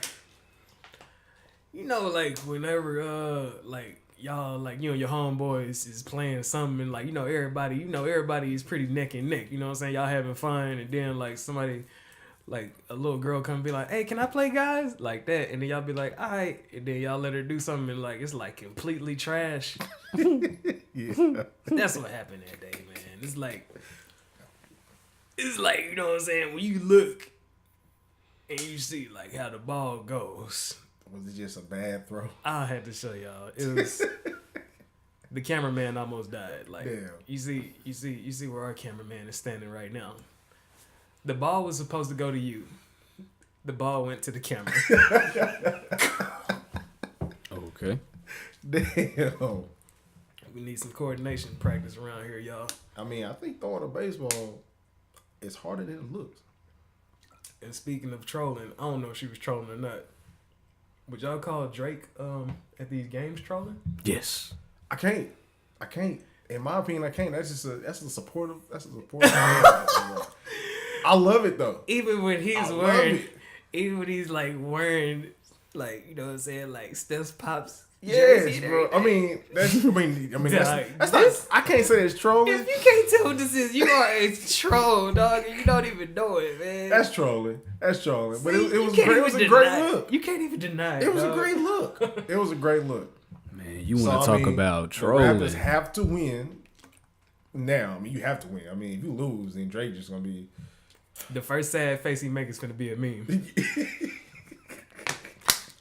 Speaker 1: like whenever like y'all like you and your homeboys is playing something and like everybody is pretty neck and neck. You know what I'm saying? Y'all having fun and then like somebody. Like a little girl come be like, "Hey, can I play, guys?" Like that, and then y'all be like, "All right," and then y'all let her do something and like it's like completely trash.
Speaker 3: Yeah.
Speaker 1: That's what happened that day, man. It's like you know what I'm saying, when you look and you see like how the ball goes.
Speaker 3: Was it just a bad throw?
Speaker 1: I had to show y'all. It was the cameraman almost died. Like
Speaker 3: damn.
Speaker 1: you see where our cameraman is standing right now. The ball was supposed to go to you. The ball went to the camera.
Speaker 4: Okay.
Speaker 3: Damn.
Speaker 1: We need some coordination practice around here, y'all.
Speaker 3: I mean, I think throwing a baseball is harder than it looks.
Speaker 1: And speaking of trolling, I don't know if she was trolling or not. Would y'all call Drake at these games trolling?
Speaker 4: Yes.
Speaker 3: I can't. In my opinion, I can't. That's a supportive. I love it though.
Speaker 1: Even when he's like wearing like, you know what I'm saying, like Steph's Pops.
Speaker 3: Yes, bro. I mean, that's not, I can't say it's trolling.
Speaker 1: If you can't tell what this is, you are a troll, dog, and you don't even know it, man.
Speaker 3: That's trolling. But it was
Speaker 1: great.
Speaker 3: It was a great look.
Speaker 1: You can't even deny it.
Speaker 3: It was a great look. It was a great look.
Speaker 4: Man, you want to talk about
Speaker 3: the
Speaker 4: trolling?
Speaker 3: Raptors have to win. Now, I mean, you have to win. I mean, if you lose, then Drake just gonna be
Speaker 1: the first sad face he makes is gonna be a meme.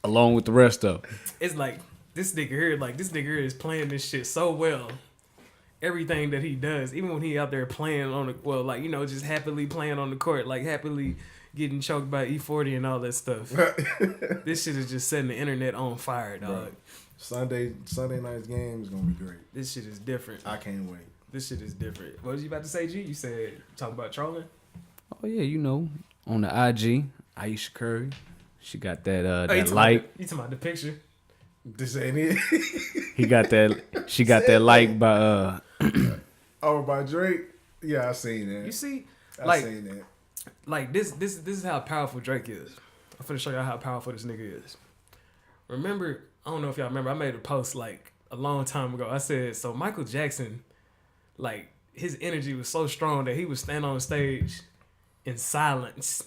Speaker 4: Along with the rest of them.
Speaker 1: It's like this nigga here is playing this shit so well. Everything that he does, even when he out there playing on the just happily playing on the court, like happily getting choked by E40 and all that stuff. This shit is just setting the internet on fire, dog.
Speaker 3: Bro. Sunday night's game is gonna be great.
Speaker 1: This shit is different.
Speaker 3: I can't wait.
Speaker 1: This shit is different. What was you about to say, G? You said talking about trolling?
Speaker 4: Oh yeah, on the IG, Aisha Curry, she got that
Speaker 1: You talking about the picture?
Speaker 3: This ain't it.
Speaker 4: He got that. She got that like by
Speaker 3: Oh, by Drake. Yeah, I seen that.
Speaker 1: You see,
Speaker 3: I seen that.
Speaker 1: Like this is how powerful Drake is. I'm finna show y'all how powerful this nigga is. Remember, I don't know if y'all remember, I made a post like a long time ago. I said, so Michael Jackson, like his energy was so strong that he would stand on stage in silence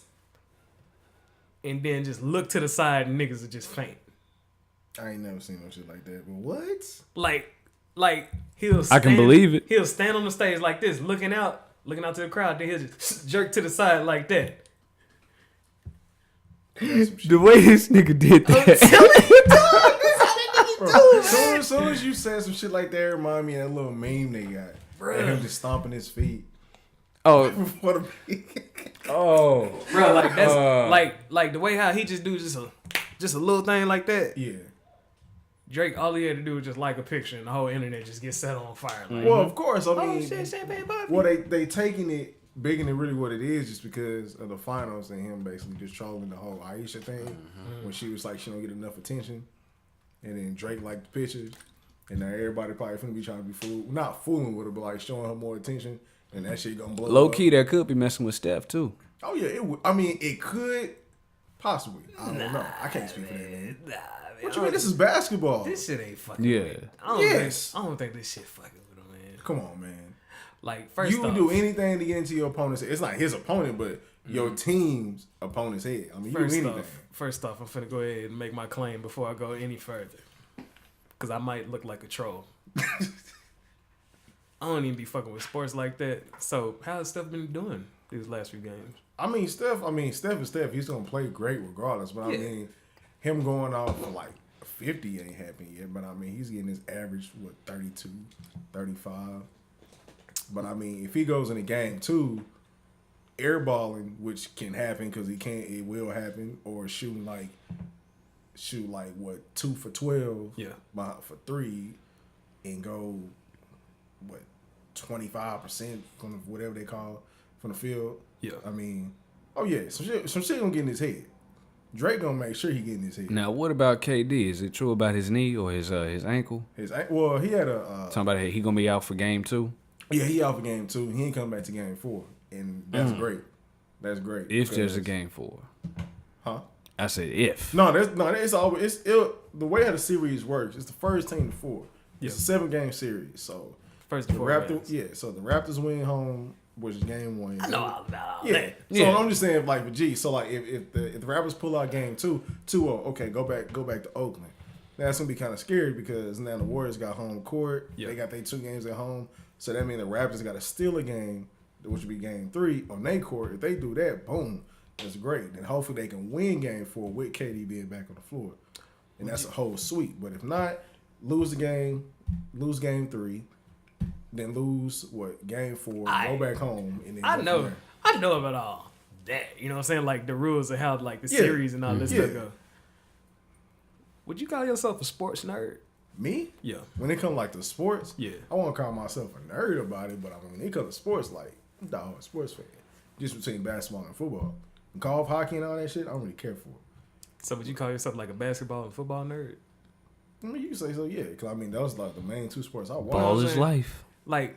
Speaker 1: and then just look to the side and niggas would just faint.
Speaker 3: I ain't never seen no shit like that. But what?
Speaker 1: Like he'll
Speaker 4: I can believe it.
Speaker 1: He'll stand on the stage like this, looking out to the crowd, then he'll just jerk to the side like that.
Speaker 4: The way this nigga did that.
Speaker 3: As soon as you said some shit like that, it remind me of that little meme they got.
Speaker 1: Bruh.
Speaker 3: And him just stomping his feet.
Speaker 4: Oh,
Speaker 3: Bro,
Speaker 1: like that's like the way how he just do just a little thing like that.
Speaker 3: yeah.
Speaker 1: Drake, all he had to do was just like a picture, and the whole internet just gets set on fire. Like,
Speaker 3: Well, of course. I mean,
Speaker 1: champagne poppy.
Speaker 3: well, they taking it bigger than really what it is, just because of the finals and him basically just trolling the whole Aisha thing when she was like she don't get enough attention, and then Drake liked the pictures, and now everybody probably finna be trying to be not fooling with her, but like showing her more attention, and that shit gonna blow.
Speaker 4: Low key, that could be messing with Steph too.
Speaker 3: Oh yeah, it would. I mean, it could possibly. I don't know. I can't speak for that, man.
Speaker 1: Nah, man.
Speaker 3: What you mean? This is basketball.
Speaker 1: This shit ain't fucking.
Speaker 4: Yeah.
Speaker 1: With him.
Speaker 3: Yes.
Speaker 1: I don't think this shit fucking with him, man.
Speaker 3: Come on, man.
Speaker 1: Like first
Speaker 3: You
Speaker 1: off,
Speaker 3: would do anything to get into your opponent's head. It's not his opponent, but your team's opponent's head. I mean, you do anything.
Speaker 1: First off, I'm finna go ahead and make my claim before I go any further, because I might look like a troll. I don't even be fucking with sports like that. So how's Steph been doing these last few games?
Speaker 3: I mean, Steph is Steph. He's gonna play great regardless. But I mean, him going off for like 50 ain't happened yet. But I mean, he's getting his average 32, 35. But I mean, if he goes in a game too, airballing, which can happen because it will happen, or shoot like 2 for 12, for 3, and go 25% from whatever they call from the field. Yeah, I mean, some shit gonna get in his head. Drake gonna make sure he get in his head.
Speaker 4: Now, what about KD? Is it true about his knee or his ankle?
Speaker 3: Well, he had a
Speaker 4: talking about he gonna be out for game 2.
Speaker 3: Yeah, he out for game 2. He ain't coming back to game 4, and that's great. That's great.
Speaker 4: If there's a game 4,
Speaker 3: huh?
Speaker 4: I said if.
Speaker 3: No, it's always the way how the series works. It's the first team to 4. It's a 7-game series, so
Speaker 1: First
Speaker 3: the
Speaker 1: 4
Speaker 3: Raptors.
Speaker 1: rounds.
Speaker 3: Yeah, so the Raptors win home, which is game 1.
Speaker 1: I know all about
Speaker 3: Yeah.
Speaker 1: that.
Speaker 3: So I'm just saying, like, so like if the Raptors pull out game 2, 2-0, okay, go back to Oakland. That's gonna be kind of scary because now the Warriors got home court.
Speaker 1: Yeah.
Speaker 3: They got their 2 games at home, so that means the Raptors got to steal a game, which would be game 3 on their court. If they do that, boom, that's great. Then hopefully they can win game 4 with KD being back on the floor, and that's a whole sweep. But if not, lose game 3. Then lose game 4, go back home, and then
Speaker 1: I
Speaker 3: go
Speaker 1: know.
Speaker 3: from there.
Speaker 1: I know about all that. You know what I'm saying? Like the rules of how like the series and all this stuff go. Would you call yourself a sports nerd?
Speaker 3: Me?
Speaker 1: Yeah.
Speaker 3: When it comes like to sports,
Speaker 1: Yeah.
Speaker 3: I won't call myself a nerd about it, but I mean, when it comes to sports, like I'm a diehard sports fan. Just between basketball and football, golf, hockey, and all that shit, I don't really care for it.
Speaker 1: So would you call yourself like a basketball and football nerd?
Speaker 3: I mean, you can say so, yeah. Because I mean, those like the main 2 sports I watch.
Speaker 4: Ball is
Speaker 1: saying?
Speaker 4: life.
Speaker 1: Like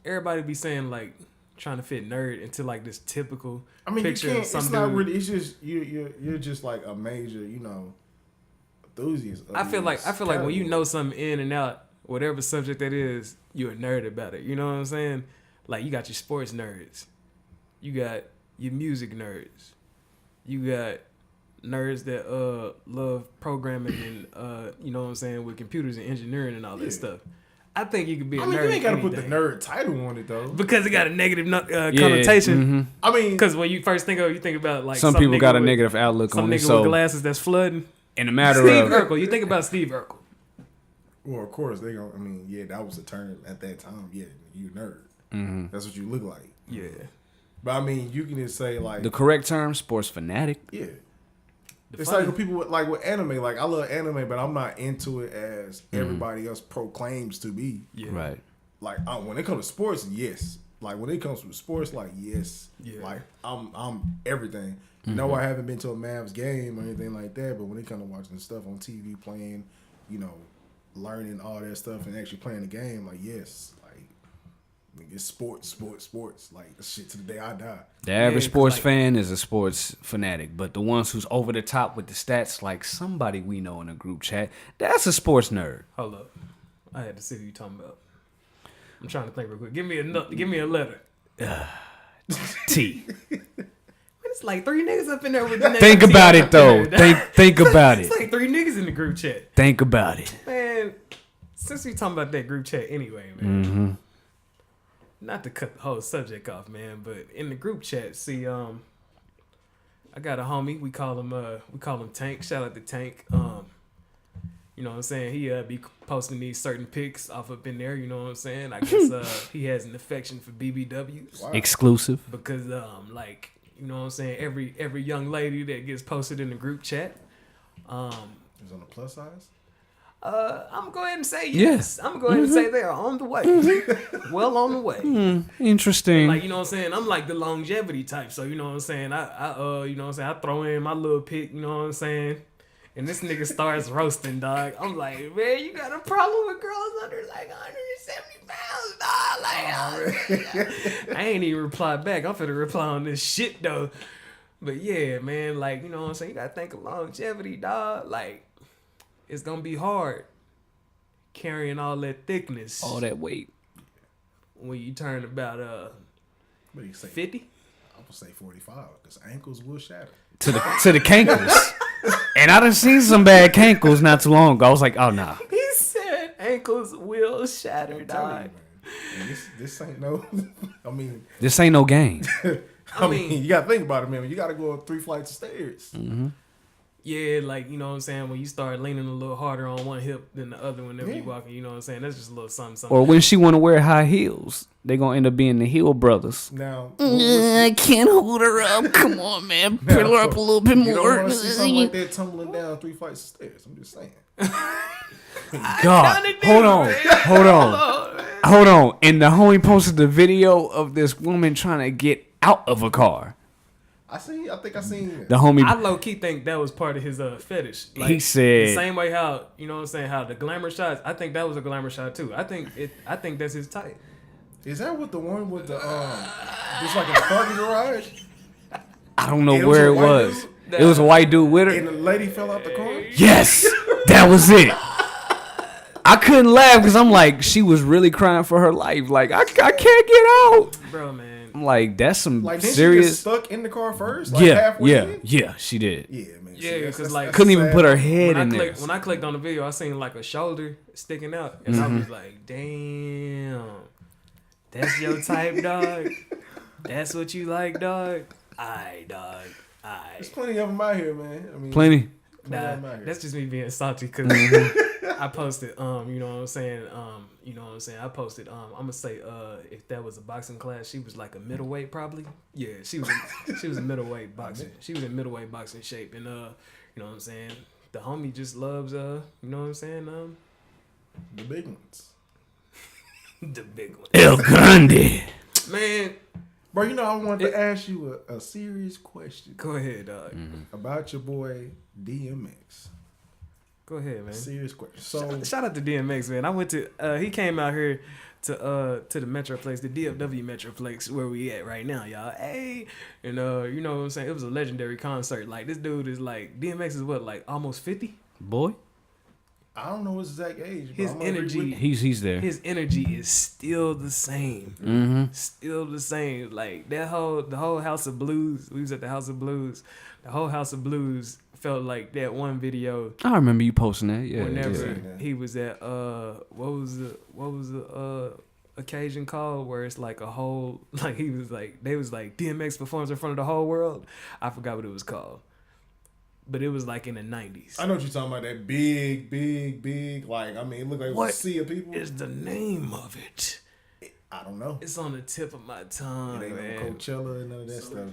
Speaker 1: everybody be saying like trying to fit nerd into like this typical
Speaker 3: I mean, you
Speaker 1: picture
Speaker 3: can't.
Speaker 1: of some
Speaker 3: It's not
Speaker 1: dude.
Speaker 3: really. It's just you're just like a major, enthusiast.
Speaker 1: I feel like when you know something in and out, whatever subject that is, you're a nerd about it. You know what I'm saying? Like you got your sports nerds, you got your music nerds, you got nerds that love programming and you know what I'm saying, with computers and engineering and all that stuff. I think you could be a
Speaker 3: I mean,
Speaker 1: nerd.
Speaker 3: you ain't gotta
Speaker 1: anything.
Speaker 3: put the nerd title on it though.
Speaker 1: Because it got a negative connotation.
Speaker 4: Mm-hmm.
Speaker 3: I mean,
Speaker 1: Because when you first think of it, you think about like
Speaker 4: Some people
Speaker 1: nigga
Speaker 4: got a
Speaker 1: with-
Speaker 4: negative outlook
Speaker 1: some
Speaker 4: on it.
Speaker 1: nigga
Speaker 4: So
Speaker 1: with glasses that's flooding.
Speaker 4: in a matter
Speaker 1: Steve
Speaker 4: of
Speaker 1: Urkel. You think about Steve Urkel.
Speaker 3: well, of course they gonna. I mean, yeah, that was the term at that time. Yeah, you nerd.
Speaker 4: Mm-hmm.
Speaker 3: That's what you look like.
Speaker 1: Yeah.
Speaker 3: But I mean, you can just say like
Speaker 4: the correct term, sports fanatic.
Speaker 3: yeah.
Speaker 1: The
Speaker 3: It's
Speaker 1: funny-
Speaker 3: like with people with anime. Like I love anime, but I'm not into it as everybody else proclaims to be.
Speaker 1: Yeah.
Speaker 4: Right.
Speaker 3: Like when it comes to sports, yes. Like when it comes to sports, like yes.
Speaker 1: Yeah.
Speaker 3: Like I'm everything. No, I haven't been to a Mavs game or anything like that. But when it comes to watching stuff on TV, playing, learning all that stuff and actually playing the game, like yes, like it's sports. Like the shit to the day I die.
Speaker 4: The average
Speaker 1: 'cause,
Speaker 4: sports
Speaker 1: like-
Speaker 4: fan is a sports fanatic, but the ones who's over the top with the stats, like somebody we know in a group chat, that's a sports nerd.
Speaker 1: Hold up. I had to see who you talking about. I'm trying to think real quick. Give me a letter.
Speaker 4: T.
Speaker 1: It's like 3 niggas up in there with the name
Speaker 4: Think
Speaker 1: T
Speaker 4: about
Speaker 1: up
Speaker 4: it though.
Speaker 1: there.
Speaker 4: Think about it.
Speaker 1: It's like 3 niggas in the group chat.
Speaker 4: Think about it.
Speaker 1: Man, since we talking about that group chat anyway, man. Not to cut the whole subject off, man, but in the group chat, see, I got a homie. We call him Tank. Shout out to Tank. You know what I'm saying? He be posting these certain pics off up in there. You know what I'm saying? I guess he has an affection for BBWs.
Speaker 3: Wow.
Speaker 4: Exclusive.
Speaker 1: Because like, you know what I'm saying, every young lady that gets posted in the group chat,
Speaker 3: It's on the plus size.
Speaker 1: I'm gonna go ahead and say yes. I'm gonna go ahead and say they are on the way. Well on the way.
Speaker 4: Interesting.
Speaker 1: Like, you know what I'm saying, I'm like the longevity type, so you know what I'm saying, I you know what I'm saying, I throw in my little pic, you know what I'm saying, and this nigga starts roasting, dog. I'm like, man, you got a problem with girls under like 170 pounds, dog? Like, I ain't even reply back. I'm finna reply on this shit though. But yeah, man, like, you know what I'm saying, you gotta think of longevity, dog. Like, it's gonna be hard carrying all that thickness.
Speaker 4: all that weight.
Speaker 1: When you turn about
Speaker 3: What do you say?
Speaker 1: 50.
Speaker 3: I'm gonna say 45 because ankles will shatter.
Speaker 4: To the cankles. And I done seen some bad cankles not too long ago. I was like, oh nah.
Speaker 1: He said ankles will shatter,
Speaker 3: I'm telling
Speaker 1: dog.
Speaker 3: you, man. And this ain't no. I mean,
Speaker 4: This ain't no game.
Speaker 3: I mean, you gotta think about it, man. You gotta go up 3 flights of stairs.
Speaker 1: Yeah, like, you know what I'm saying, when you start leaning a little harder on one hip than the other whenever you
Speaker 3: Yeah.
Speaker 1: walking, you know what I'm saying? That's just a little something.
Speaker 4: Or when she want to wear high heels, they gonna end up being the heel brothers.
Speaker 3: Now,
Speaker 2: I can't hold her up. Come on, man. Put her up a little bit
Speaker 3: you don't
Speaker 2: more.
Speaker 3: want to see something like that tumbling down 3 flights of stairs. I'm just saying.
Speaker 4: God, hold on. And the homie posted the video of this woman trying to get out of a car.
Speaker 3: I think I seen it.
Speaker 4: The homie,
Speaker 1: I low key think that was part of his fetish. Like,
Speaker 4: he said,
Speaker 1: the same way how, you know what I'm saying, how the glamour shots, I think that was a glamour shot too. I think that's his type.
Speaker 3: Is that what the one with the just like in the parking garage?
Speaker 4: I don't know
Speaker 3: It was
Speaker 4: where
Speaker 3: a
Speaker 4: it
Speaker 3: white
Speaker 4: was.
Speaker 3: dude?
Speaker 4: It was a white dude with
Speaker 3: And
Speaker 4: her.
Speaker 3: the lady fell out the car?
Speaker 4: Yes, that was it. I couldn't laugh because I'm like, she was really crying for her life. Like, I can't get out.
Speaker 1: Bro, man.
Speaker 4: I'm like, that's some
Speaker 3: Like, didn't she get
Speaker 4: serious.
Speaker 3: stuck in the car first? Like,
Speaker 4: Yeah,
Speaker 3: halfway
Speaker 4: yeah,
Speaker 3: in?
Speaker 4: yeah, she did.
Speaker 3: Yeah, man.
Speaker 1: Yeah,
Speaker 3: See, that's-
Speaker 1: 'cause, like,
Speaker 3: that's
Speaker 4: Couldn't even
Speaker 3: sad.
Speaker 4: put her head
Speaker 1: When
Speaker 4: in there.
Speaker 1: when I clicked on the video, I seen like a shoulder sticking out, and I was like, "Damn, that's your type, dog. That's what you like, dog. Aye, dog. Aye."
Speaker 3: There's plenty of them out here, man. I mean,
Speaker 4: Plenty.
Speaker 3: plenty of 'em out here.
Speaker 1: That's just me being salty because I posted, you know what I'm saying, you know what I'm saying. I posted, I'm gonna say, if that was a boxing class, she was like a middleweight probably. Yeah, she was a middleweight boxing. She was in middleweight boxing shape, and you know what I'm saying. The homie just loves, you know what I'm saying,
Speaker 3: the big ones.
Speaker 1: the big one.
Speaker 4: El Grande.
Speaker 1: Man,
Speaker 3: Bro, you know, I wanted to ask you a serious question
Speaker 1: go ahead, dog.
Speaker 3: about your boy DMX.
Speaker 1: Go ahead, man.
Speaker 3: Serious question. So,
Speaker 1: Shout out to DMX, man. I went to he came out here to the Metroplex, the DFW Metroplex, where we at right now, y'all. Hey, and you know what I'm saying? It was a legendary concert. Like, this dude is like, DMX is what, like almost 50?
Speaker 4: Boy,
Speaker 3: I don't know his exact age. But
Speaker 1: His
Speaker 3: I'm gonna agree
Speaker 1: energy,
Speaker 3: with you.
Speaker 4: he's there.
Speaker 1: his energy is still the same.
Speaker 4: Mm-hmm.
Speaker 1: Still the same. Like the whole House of Blues. We was at the House of Blues. The whole House of Blues felt like that one video.
Speaker 4: I remember you posting that. Yeah.
Speaker 1: Whenever
Speaker 3: yeah.
Speaker 1: he was at what was the occasion called where it's like a whole, like he was like, they was like DMX performs in front of the whole world. I forgot what it was called, but it was like in the 90s.
Speaker 3: I know what you're talking about. That big, like, I mean, it looked like it was
Speaker 1: What
Speaker 3: a sea of people.
Speaker 1: is the name of it?
Speaker 3: I don't know.
Speaker 1: It's on the tip of my tongue,
Speaker 3: It ain't no
Speaker 1: man.
Speaker 3: Coachella and none of that stuff.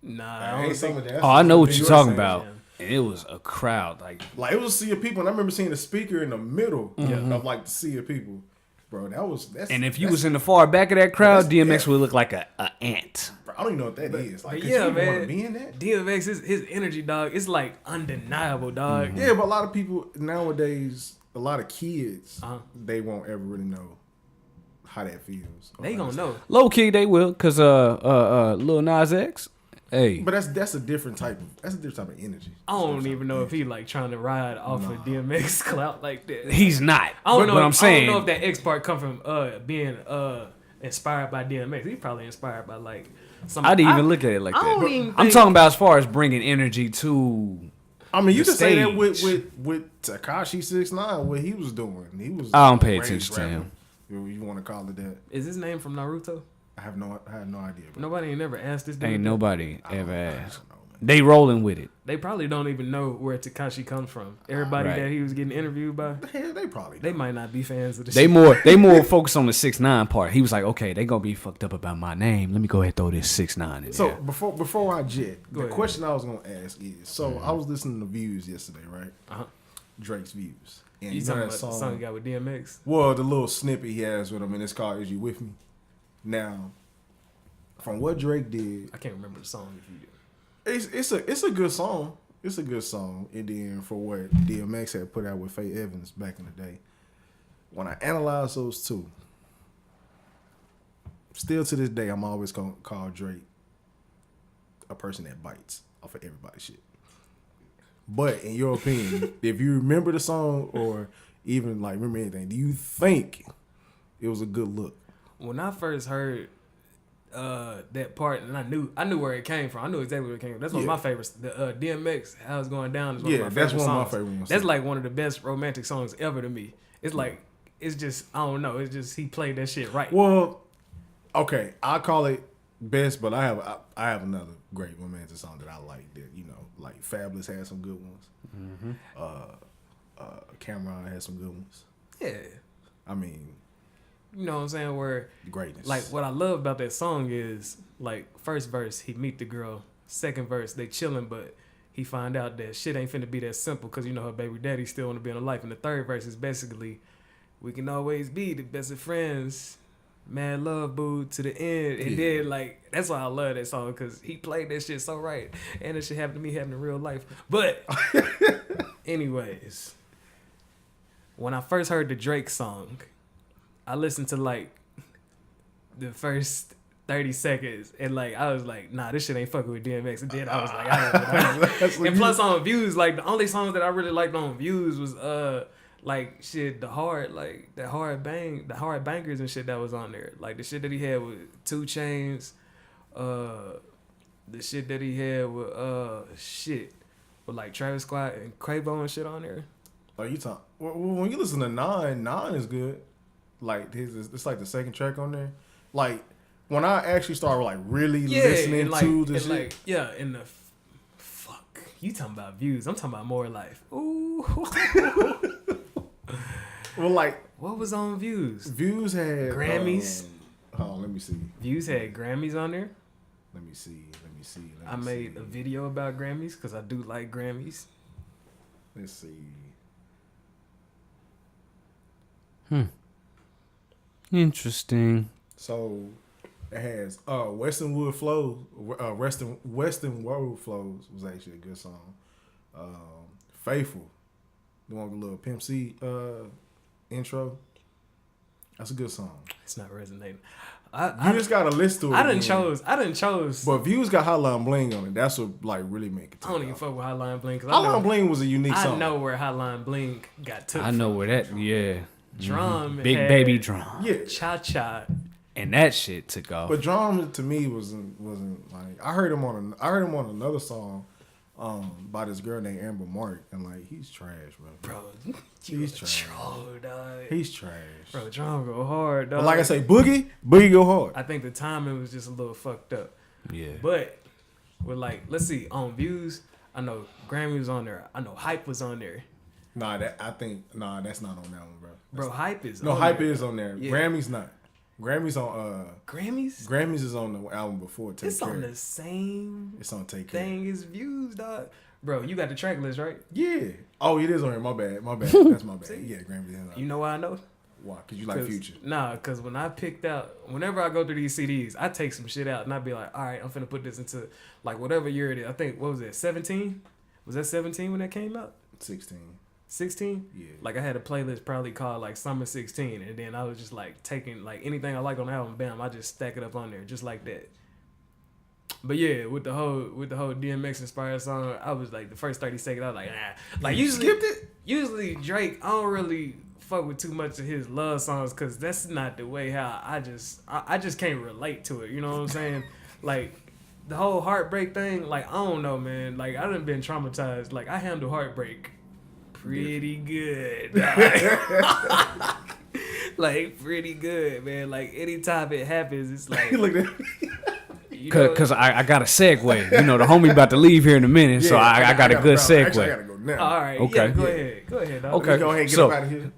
Speaker 1: Nah,
Speaker 3: I
Speaker 1: I
Speaker 3: ain't
Speaker 1: don't
Speaker 3: some
Speaker 1: think.
Speaker 3: of that.
Speaker 4: Oh, I know what
Speaker 3: That's
Speaker 4: you're
Speaker 3: what
Speaker 4: talking
Speaker 3: saying.
Speaker 4: about. And it was a crowd. Like,
Speaker 3: Like, it was a sea of people, and I remember seeing the speaker in the middle
Speaker 1: Mm-hmm.
Speaker 3: of like the sea of people. Bro, that's.
Speaker 4: and if you
Speaker 3: that's-
Speaker 4: was in the far back of that crowd,
Speaker 3: that's-
Speaker 4: DMX
Speaker 3: yeah.
Speaker 4: would look like a ant.
Speaker 3: bro, I don't even know what that is. Like,
Speaker 1: But
Speaker 3: could
Speaker 1: yeah,
Speaker 3: you even want
Speaker 1: man.
Speaker 3: to be in that?
Speaker 1: DMX, his energy, dog, it's like undeniable, dog.
Speaker 3: Yeah, but a lot of people nowadays, a lot of kids,
Speaker 1: Uh-huh.
Speaker 3: they won't ever really know how that feels.
Speaker 1: They gonna know.
Speaker 4: Low key, they will, cause Lil Nas X. Hey,
Speaker 3: But that's a different type of energy.
Speaker 1: I don't even know if he like trying to ride off of DMX clout like that.
Speaker 4: he's not.
Speaker 1: I don't know.
Speaker 4: But I'm saying,
Speaker 1: I don't know if that X part come from being inspired by DMX. He probably inspired by like some.
Speaker 4: I didn't even look at it like
Speaker 1: I
Speaker 4: that.
Speaker 1: don't
Speaker 4: But
Speaker 1: even
Speaker 4: I'm
Speaker 1: think-
Speaker 4: talking about as far as bringing energy to.
Speaker 3: I mean, you
Speaker 4: The
Speaker 3: can say that
Speaker 4: stage.
Speaker 3: with Tekashi 6ix9ine, what he was doing. He was.
Speaker 4: I don't pay
Speaker 3: a raised
Speaker 4: attention to
Speaker 3: rapper.
Speaker 4: him.
Speaker 3: You want to call it that?
Speaker 1: Is his name from Naruto?
Speaker 3: I had no idea. Bro.
Speaker 1: Nobody ain't never asked this dude.
Speaker 4: Ain't
Speaker 1: that.
Speaker 4: nobody
Speaker 3: I don't
Speaker 4: ever
Speaker 3: know,
Speaker 4: asked.
Speaker 3: I don't know, man.
Speaker 4: They rolling with it.
Speaker 1: They probably don't even know where Tekashi comes from. Everybody
Speaker 4: Right.
Speaker 1: that he was getting interviewed by,
Speaker 3: Hell, they probably.
Speaker 1: they
Speaker 3: don't.
Speaker 1: might not be fans of the
Speaker 4: They
Speaker 1: shit.
Speaker 4: more focused on the 6ix9ine part. He was like, okay, they gonna be fucked up about my name. Let me go ahead and throw this 6ix9ine in
Speaker 3: So
Speaker 4: there.
Speaker 3: before I jet,
Speaker 1: Go
Speaker 3: the
Speaker 1: ahead.
Speaker 3: question I was gonna ask is: so I was listening to Views yesterday, right?
Speaker 1: Uh-huh.
Speaker 3: Drake's Views, and
Speaker 1: You
Speaker 3: know
Speaker 1: talking
Speaker 3: that
Speaker 1: about the song he got with DMX?
Speaker 3: Well, the little snippet he has with him, and it's called "Is You With Me." Now, from what Drake did,
Speaker 1: I can't remember the song if you did.
Speaker 3: it's a good song. It's a good song. And then for what DMX had put out with Faye Evans back in the day, when I analyze those two, still to this day, I'm always gonna call Drake a person that bites off of everybody's shit. But in your opinion, if you remember the song or even like remember anything, do you think it was a good look?
Speaker 1: When I first heard that part, and I knew where it came from. I knew exactly where it came from. That's one of
Speaker 3: Yeah.
Speaker 1: my favorites. The DMX, How It's Going Down is one
Speaker 3: Yeah,
Speaker 1: of my
Speaker 3: that's
Speaker 1: favorite
Speaker 3: one of my
Speaker 1: songs.
Speaker 3: favorite ones,
Speaker 1: That's
Speaker 3: too.
Speaker 1: like one of the best romantic songs ever to me. It's like, it's just, I don't know. It's just, he played that shit right.
Speaker 3: Well, okay, I call it best, but I have another great romantic song that I like. That like Fabulous had some good ones. Cameron had some good ones.
Speaker 1: Yeah.
Speaker 3: I mean,
Speaker 1: You know what I'm saying? Where,
Speaker 3: greatness.
Speaker 1: like, what I love about that song is, like, first verse, he meet the girl. Second verse, they chilling, but he find out that shit ain't finna be that simple because, her baby daddy still want to be in her life. And the third verse is basically, we can always be the best of friends. Mad love, boo, to the end. And then, like, that's why I love that song because he played that shit so right. And it shit happened to me happened in real life. But, anyways, when I first heard the Drake song, I listened to, like, the first 30 seconds, and like I was like, nah, this shit ain't fucking with DMX. And then I was like, and plus on Views, like the only songs that I really liked on Views was like shit, the hard bangers and shit that was on there. Like the shit that he had with 2 Chainz, the shit that he had with with like Travis Scott and Quavo and shit on there.
Speaker 3: Oh, you talk when you listen to Nine is good. Like it's like the second track on there. Like when I actually started like really listening to the shit.
Speaker 1: Like, in the fuck you talking about Views? I'm talking about More Life. Ooh.
Speaker 3: Well, like
Speaker 1: what was on Views?
Speaker 3: Views had
Speaker 1: Grammys.
Speaker 3: Hold on, let me see.
Speaker 1: Views had Grammys on there.
Speaker 3: Let me see.
Speaker 1: I made a video about Grammys because I do like Grammys.
Speaker 3: Let's see.
Speaker 4: Interesting.
Speaker 3: So it has Western Wood Flows. Western Road Flows was actually a good song. Faithful, the one with a little Pimp C intro. That's a good song.
Speaker 1: It's not resonating.
Speaker 3: You just gotta listen to it.
Speaker 1: I didn't chose.
Speaker 3: But Views got Hotline Bling on it. That's what like really make it.
Speaker 1: I don't even fuck with Hotline Bling.
Speaker 3: Hotline Bling was a unique song.
Speaker 1: I know where Hotline Bling got took.
Speaker 4: I know where that. Yeah.
Speaker 1: Drum.
Speaker 4: Big Baby Drum.
Speaker 3: Yeah.
Speaker 1: Cha Cha.
Speaker 4: And that shit took off.
Speaker 3: But Drum to me wasn't like I heard him on another song by this girl named Amber Mark, and like he's trash, bro. He's trash.
Speaker 1: Troll, dog.
Speaker 3: He's trash.
Speaker 1: Bro, Drum go hard, dog.
Speaker 3: But like I say, Boogie go hard.
Speaker 1: I think the timing was just a little fucked up.
Speaker 4: Yeah.
Speaker 1: But with like, let's see, on Views, I know Grammy was on there. I know Hype was on there.
Speaker 3: That's not on that one, bro.
Speaker 1: Bro, Hype is
Speaker 3: Hype is on there.
Speaker 1: Yeah.
Speaker 3: Grammy's not. Grammy's on
Speaker 1: Grammys?
Speaker 3: Grammys is on the album before Take
Speaker 1: It's
Speaker 3: Care.
Speaker 1: on the same
Speaker 3: It's on Take Care.
Speaker 1: thing as Views, dog. Bro, you got the track list, right?
Speaker 3: Yeah. Oh, it is on here. My bad. That's my bad. Yeah, Grammys is on.
Speaker 1: You know why I know?
Speaker 3: Why? Because you like Future.
Speaker 1: Nah, because when I picked out, whenever I go through these CDs, I take some shit out and I be like, all right, I'm finna put this into like whatever year it is. I think, what was it, 17? Was that 17 when that came out?
Speaker 3: 16.
Speaker 1: 16?
Speaker 3: Yeah.
Speaker 1: Like I had a playlist probably called like Summer 16, and then I was just like taking like anything I liked on the album, bam, I just stack it up on there just like that. But yeah, with the whole DMX inspired song, I was like the first 30 seconds, I was like, nah. Like usually
Speaker 3: skipped it?
Speaker 1: Usually Drake, I don't really fuck with too much of his love songs because that's not the way how I just can't relate to it. You know what I'm saying? Like the whole heartbreak thing, like I don't know, man. Like I done been traumatized. Like I handle heartbreak pretty good. Like pretty good, man. Like anytime it happens, it's like
Speaker 3: Look at
Speaker 4: Cause I got a segue. You know, the homie about to leave here in a minute, so I got a good segue.
Speaker 3: Actually, I gotta go now.
Speaker 1: all right.
Speaker 4: Okay.
Speaker 1: Yeah, go ahead. Dog.
Speaker 4: Okay.
Speaker 3: Go ahead and get up out of here.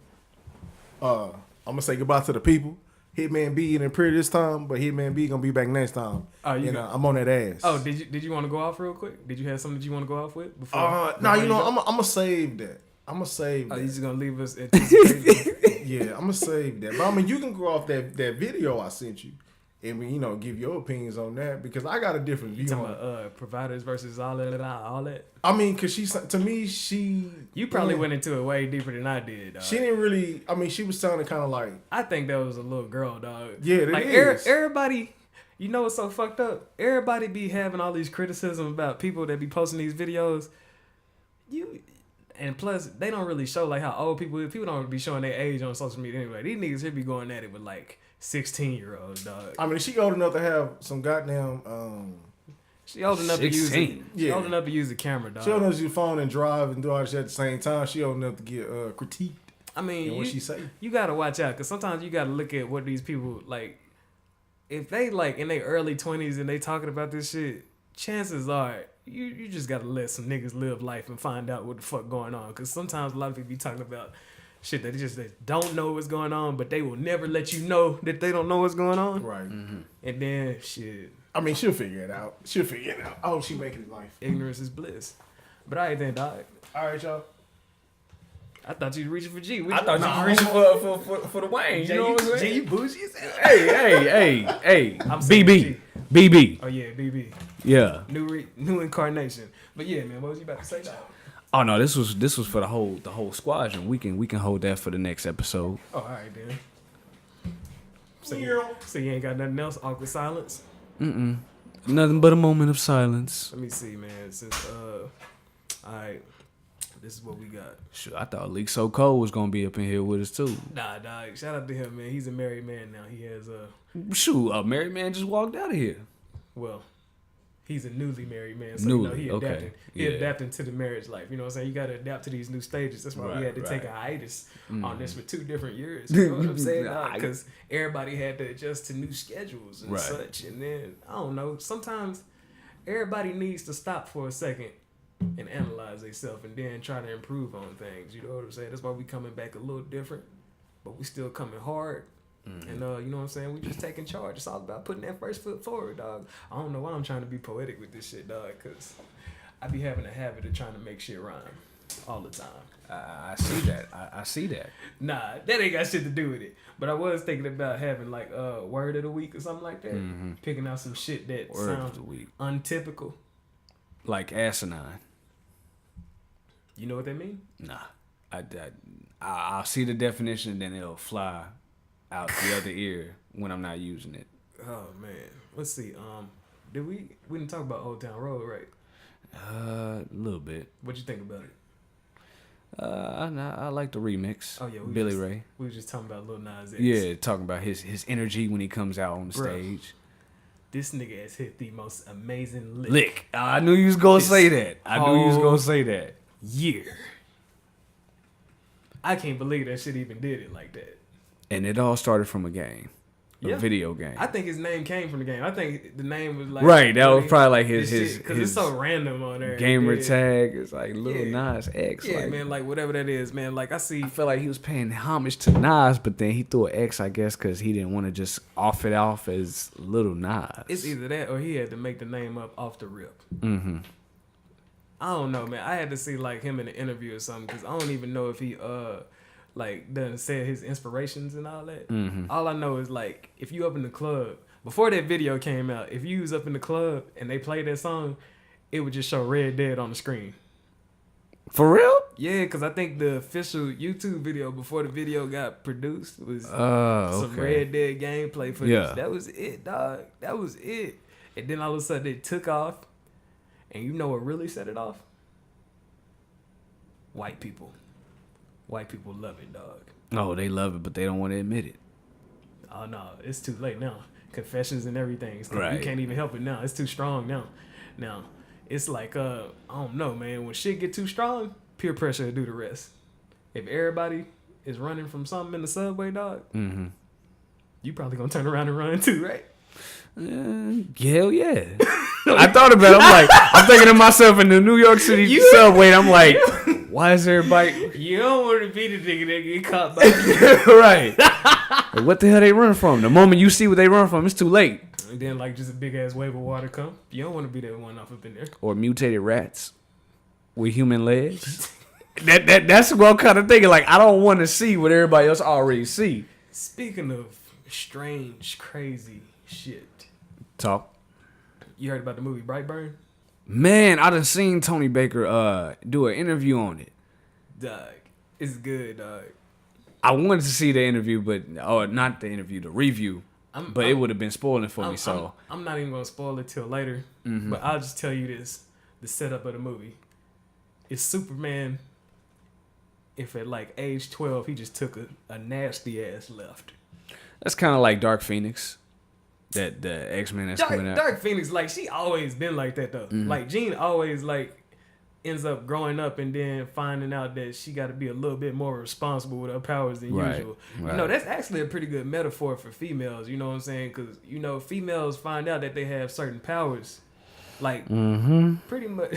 Speaker 3: I'm gonna say goodbye to the people. Hitman B in pretty this time, but Hitman B gonna be back next time.
Speaker 1: Oh,
Speaker 3: I'm on that ass.
Speaker 1: Oh, did you want to go off real quick? Did you have something that you want to go off with before?
Speaker 3: I'm gonna save that. I'm gonna save
Speaker 1: Oh,
Speaker 3: that.
Speaker 1: you just gonna leave us?
Speaker 3: Yeah, I'm gonna save that. But I mean, you can go off that video I sent you, and give your opinions on that because I got a different view
Speaker 1: Talking
Speaker 3: on.
Speaker 1: about providers versus all that.
Speaker 3: I mean, cause to me,
Speaker 1: You probably went into it way deeper than I did. Dog.
Speaker 3: She didn't really. I mean, she was sounding kind of like.
Speaker 1: I think that was a little girl, dog.
Speaker 3: Yeah, it
Speaker 1: like
Speaker 3: is.
Speaker 1: Everybody, you know what's so fucked up? Everybody be having all these criticism about people that be posting these videos. And plus, they don't really show like how old people don't be showing their age on social media anyway. These niggas here be going at it with like 16-year-olds, dog.
Speaker 3: I mean, she old enough to have some goddamn.
Speaker 1: She old enough
Speaker 4: 16.
Speaker 1: to use it. She
Speaker 3: Yeah.
Speaker 1: old enough to use the camera, dog.
Speaker 3: She old enough to use the phone and drive and do all that shit at the same time. She old enough to get critiqued.
Speaker 1: I mean,
Speaker 3: What she say?
Speaker 1: You gotta watch out because sometimes you gotta look at what these people like. If they like in their early 20s and they talking about this shit, chances are you just gotta let some niggas live life and find out what the fuck going on. Because sometimes a lot of people be talking about shit that they don't know what's going on, but they will never let you know that they don't know what's going on.
Speaker 3: Right.
Speaker 4: Mm-hmm.
Speaker 1: And then shit,
Speaker 3: I mean, she'll figure it out. I hope she making it life.
Speaker 1: ignorance is bliss. But I ain't then, dog.
Speaker 3: All right, y'all.
Speaker 1: I thought you was reaching for G.
Speaker 4: I thought you were reaching for the Wayne. You know what I'm saying?
Speaker 1: you bougie as hell.
Speaker 4: Hey.
Speaker 1: I'm saying
Speaker 4: BB.
Speaker 1: Oh yeah, BB.
Speaker 4: Yeah.
Speaker 1: New incarnation. But yeah, man, what was you about to say, dog?
Speaker 4: Oh no, this was for the whole squadron. We can hold that for the next episode.
Speaker 1: Oh, all right, then. So you ain't got nothing else? Awkward silence?
Speaker 4: Nothing but a moment of silence.
Speaker 1: Let me see, man. Since, alright. This is what we got.
Speaker 4: Sure, I thought Leak So Cold was gonna be up in here with us too.
Speaker 1: Nah, dog. Shout out to him, man. He's a married man now. He has
Speaker 4: Shoot, a married man just walked out of here.
Speaker 1: well, he's a newly married man, so
Speaker 4: Newly,
Speaker 1: he
Speaker 4: okay.
Speaker 1: adapted. He
Speaker 4: Yeah.
Speaker 1: adapting to the marriage life. You know what I'm saying? You got to adapt to these new stages. That's why we had to take a hiatus on this for 2 different years. You know what I'm saying? Because everybody had to adjust to new schedules and such. And then I don't know. Sometimes everybody needs to stop for a second and analyze themselves and then try to improve on things. You know what I'm saying? That's why we coming back a little different, but we still coming hard. And you know what I'm saying? We just taking charge. It's all about putting that first foot forward, dog. I don't know why I'm trying to be poetic with this shit, dog, because I be having a habit of trying to make shit rhyme all the time.
Speaker 4: I see that. I see that.
Speaker 1: Nah, that ain't got shit to do with it. But I was thinking about having like a word of the week or something like that. Picking out some shit that
Speaker 4: Word of
Speaker 1: sounds
Speaker 4: the week.
Speaker 1: untypical.
Speaker 4: Like asinine.
Speaker 1: You know what that mean?
Speaker 4: Nah. I'll see the definition and then it'll fly out the other ear when I'm not using it.
Speaker 1: Oh man, let's see. We didn't talk about Old Town Road, right?
Speaker 4: A little bit.
Speaker 1: What'd you think about it?
Speaker 4: I like the remix.
Speaker 1: Oh yeah,
Speaker 4: Billy Ray.
Speaker 1: We were just talking about Lil Nas X.
Speaker 4: Yeah, talking about his energy when he comes out on the stage.
Speaker 1: This nigga has hit the most amazing
Speaker 4: Lick. I knew you was gonna say that.
Speaker 1: Year. I can't believe that shit even did it like that.
Speaker 4: And it all started from a game. A video game.
Speaker 1: I think his name came from the game. I think the name was like
Speaker 4: right. That was probably like his
Speaker 1: because it's so random on there.
Speaker 4: Gamer tag is like Lil Nas X.
Speaker 1: Yeah,
Speaker 4: like,
Speaker 1: man, like whatever that is, man. Like I
Speaker 4: feel like he was paying homage to Nas, but then he threw an X, I guess, because he didn't want to just off it off as Little Nas.
Speaker 1: It's either that or he had to make the name up off the rip.
Speaker 4: Mm-hmm.
Speaker 1: I don't know, man. I had to see like him in an interview or something because I don't even know if he like done said his inspirations and all that. All I know is like if you up in the club before that video came out, if you was up in the club and they played that song, it would just show Red Dead on the screen.
Speaker 4: For real?
Speaker 1: Yeah, because I think the official YouTube video before the video got produced was some Red Dead gameplay footage.
Speaker 4: Yeah.
Speaker 1: That was it, dog. That was it. And then all of a sudden it took off. And you know what really set it off? White people. White people love it, dog.
Speaker 4: Oh, they love it, but they don't want to admit it.
Speaker 1: Oh, no. It's too late now. Confessions and everything.
Speaker 4: Right.
Speaker 1: You can't even help it now. It's too strong now. Now, it's like, I don't know, man. When shit get too strong, peer pressure will do the rest. If everybody is running from something in the subway, dog, you probably going to turn around and run too, right?
Speaker 4: Hell yeah. I thought about it. I'm thinking to myself in the New York City subway. And I'm like, why is everybody?
Speaker 1: You don't want to be the nigga that get caught by
Speaker 4: right. Like, what the hell they run from? The moment you see what they run from, it's too late.
Speaker 1: And then like just a big ass wave of water come. You don't want to be that one off up in there.
Speaker 4: Or mutated rats with human legs. That's what I'm kind of thinking. Like I don't want to see what everybody else already see.
Speaker 1: Speaking of strange, crazy shit.
Speaker 4: Talk.
Speaker 1: You heard about the movie Brightburn?
Speaker 4: Man, I done seen Tony Baker do an interview on it.
Speaker 1: Dog. It's good, dog.
Speaker 4: I wanted to see the interview, but not the interview, the review. But it would have been spoiling for me, so
Speaker 1: I'm not even gonna spoil it till later. But I'll just tell you this: the setup of the movie. It's Superman. If at like age 12 he just took a nasty ass left.
Speaker 4: That's kind of like Dark Phoenix. That the X-Men that's coming out.
Speaker 1: Dark Phoenix, like she always been like that though. Like Jean always like ends up growing up and then finding out that she got to be a little bit more responsible with her powers than usual.
Speaker 4: Right.
Speaker 1: You know, that's actually a pretty good metaphor for females. You know what I'm saying? Because you know, females find out that they have certain powers, like pretty much.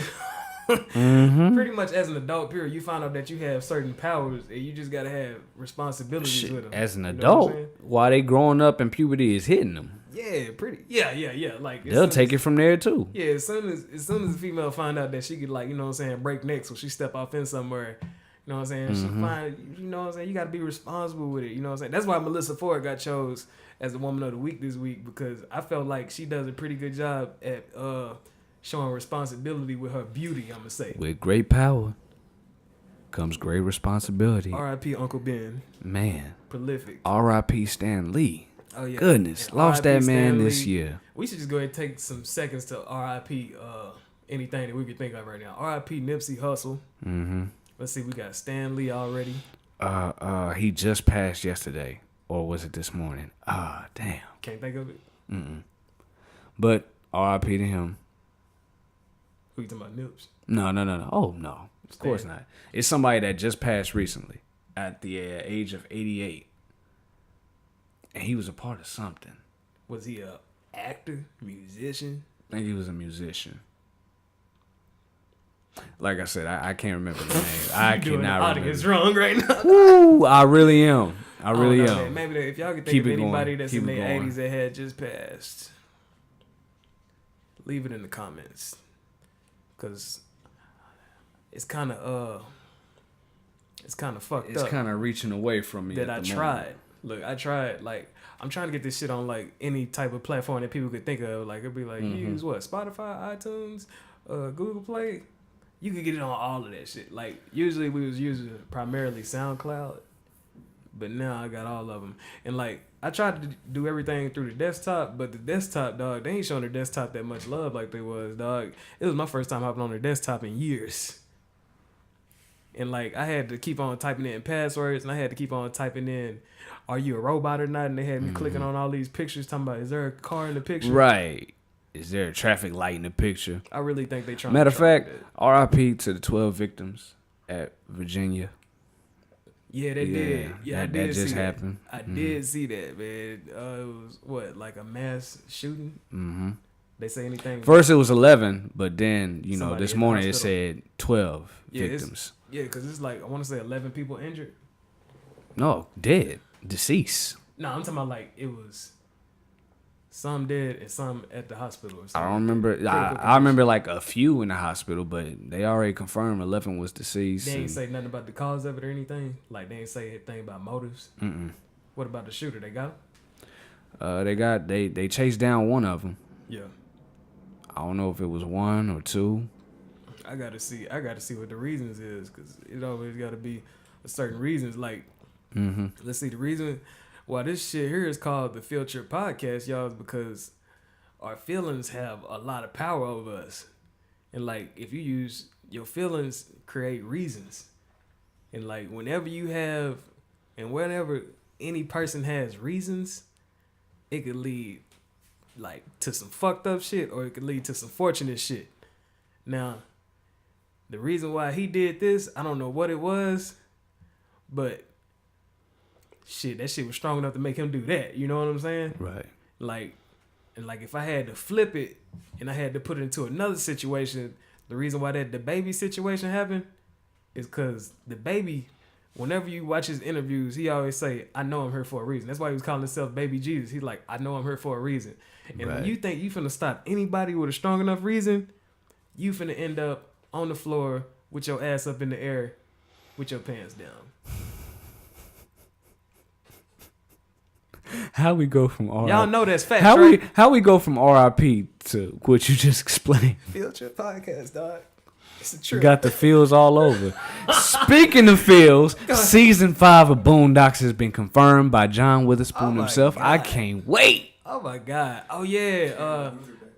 Speaker 1: Pretty much as an adult, period, you find out that you have certain powers and you just gotta have responsibilities with them.
Speaker 4: As an adult, while they growing up and puberty is hitting them.
Speaker 1: Yeah, yeah. Like
Speaker 4: they'll take it from there too.
Speaker 1: Yeah, as soon as the female find out that she could like, you know what I'm saying, break necks when she step off in somewhere, you know what I'm saying, she find, you know what I'm saying, you gotta be responsible with it, you know what I'm saying. That's why Melyssa Ford got chose as the woman of the week this week, because I felt like she does a pretty good job at showing responsibility with her beauty, I'm gonna say.
Speaker 4: With great power comes great responsibility.
Speaker 1: R.I.P. Uncle Ben.
Speaker 4: Man.
Speaker 1: Prolific.
Speaker 4: R.I.P. Stan Lee.
Speaker 1: Oh yeah.
Speaker 4: Goodness,
Speaker 1: And
Speaker 4: lost
Speaker 1: R.I.P.
Speaker 4: that man
Speaker 1: Stan
Speaker 4: this
Speaker 1: Lee.
Speaker 4: year.
Speaker 1: We should just go ahead and take some seconds to R.I.P. Anything that we could think of right now. R.I.P. Nipsey Hussle.
Speaker 4: Mm-hmm.
Speaker 1: Let's see, we got Stan Lee already.
Speaker 4: He just passed yesterday, or was it this morning? Damn.
Speaker 1: Can't think of it.
Speaker 4: But R.I.P. to him.
Speaker 1: Who you talking about, Nips?
Speaker 4: No. Oh no, of course not. It's somebody that just passed recently at the age of 88, and he was a part of something.
Speaker 1: Was he a actor, musician?
Speaker 4: I think he was a musician. Like I said, I can't remember the name. I
Speaker 1: Doing the
Speaker 4: cannot
Speaker 1: audience
Speaker 4: remember.
Speaker 1: wrong right now.
Speaker 4: Woo, I really am. I really
Speaker 1: don't know,
Speaker 4: am.
Speaker 1: man. Maybe if y'all could think
Speaker 4: Keep
Speaker 1: of
Speaker 4: it
Speaker 1: anybody
Speaker 4: going.
Speaker 1: that's
Speaker 4: Keep
Speaker 1: in
Speaker 4: it
Speaker 1: their
Speaker 4: going.
Speaker 1: 80s that had just passed, leave it in the comments. Because it's kind of fucked
Speaker 4: It's
Speaker 1: up
Speaker 4: kind of reaching away from me.
Speaker 1: that
Speaker 4: at
Speaker 1: I
Speaker 4: the
Speaker 1: tried.
Speaker 4: moment.
Speaker 1: Look, I tried. Like, I'm trying to get this shit on like any type of platform that people could think of. Like, it'd be like, you use what? Spotify, iTunes, Google Play. You could get it on all of that shit. Like, usually we was using primarily SoundCloud, but now I got all of them. And like, I tried to do everything through the desktop, but the desktop, dog, they ain't showing their desktop that much love like they was, dog. It was my first time hopping on their desktop in years. And like, I had to keep on typing in passwords, and I had to keep on typing in, are you a robot or not? And they had me clicking on all these pictures, talking about, is there a car in the picture?
Speaker 4: Right. Is there a traffic light in the picture?
Speaker 1: I really think they trying
Speaker 4: Matter
Speaker 1: to
Speaker 4: of fact, R.I.P. to the 12 victims at Virginia.
Speaker 1: yeah, they did. Yeah, I
Speaker 4: that
Speaker 1: did
Speaker 4: just
Speaker 1: see
Speaker 4: happened.
Speaker 1: That. I did see that, man. It was what, like a mass shooting?
Speaker 4: Mm-hmm.
Speaker 1: They say anything?
Speaker 4: First it was 11, but then,
Speaker 1: Somebody
Speaker 4: this
Speaker 1: in the
Speaker 4: morning it
Speaker 1: hospital.
Speaker 4: said 12
Speaker 1: Yeah,
Speaker 4: victims.
Speaker 1: Yeah, because it's like, I want to say 11 people injured.
Speaker 4: No, dead. Deceased.
Speaker 1: No, I'm talking about like it was some dead and some at the hospital or
Speaker 4: I
Speaker 1: something.
Speaker 4: don't remember. I remember like a few in the hospital, but they already confirmed 11 was deceased.
Speaker 1: They ain't
Speaker 4: and-
Speaker 1: say nothing about the cause of it or anything. Like, they ain't say anything about motives. What about the shooter? They got him?
Speaker 4: They chased down one of them.
Speaker 1: Yeah.
Speaker 4: I don't know if it was one or two.
Speaker 1: I gotta see what the reasons is, because it always gotta be a certain reasons. Like, let's see, the reason why this shit here is called the Feeltrip Podcast, y'all, is because our feelings have a lot of power over us. And like, if you use your feelings, create reasons. And like, whenever any person has reasons, it could lead like to some fucked up shit, or it could lead to some fortunate shit. Now, the reason why he did this, I don't know what it was, but shit, that shit was strong enough to make him do that. You know what I'm saying?
Speaker 4: Right.
Speaker 1: Like, and like, if I had to flip it and I had to put it into another situation, the reason why the baby situation happened is because the baby, whenever you watch his interviews, he always say, I know I'm here for a reason. That's why he was calling himself Baby Jesus. He's like, I know I'm here for a reason. And when you think you finna stop anybody with a strong enough reason, you finna end up on the floor with your ass up in the air with your pants down.
Speaker 4: How we go from R.I.P.
Speaker 1: Y'all know that's facts, right?
Speaker 4: How we go from R.I.P. to what you just explained?
Speaker 1: Feeltrip Podcast, dog. It's a
Speaker 4: You
Speaker 1: trip.
Speaker 4: got the feels all over. Speaking of feels, season 5 of Boondocks has been confirmed by John Witherspoon
Speaker 1: my
Speaker 4: himself. I
Speaker 1: God.
Speaker 4: can't wait.
Speaker 1: Oh my God. Oh yeah.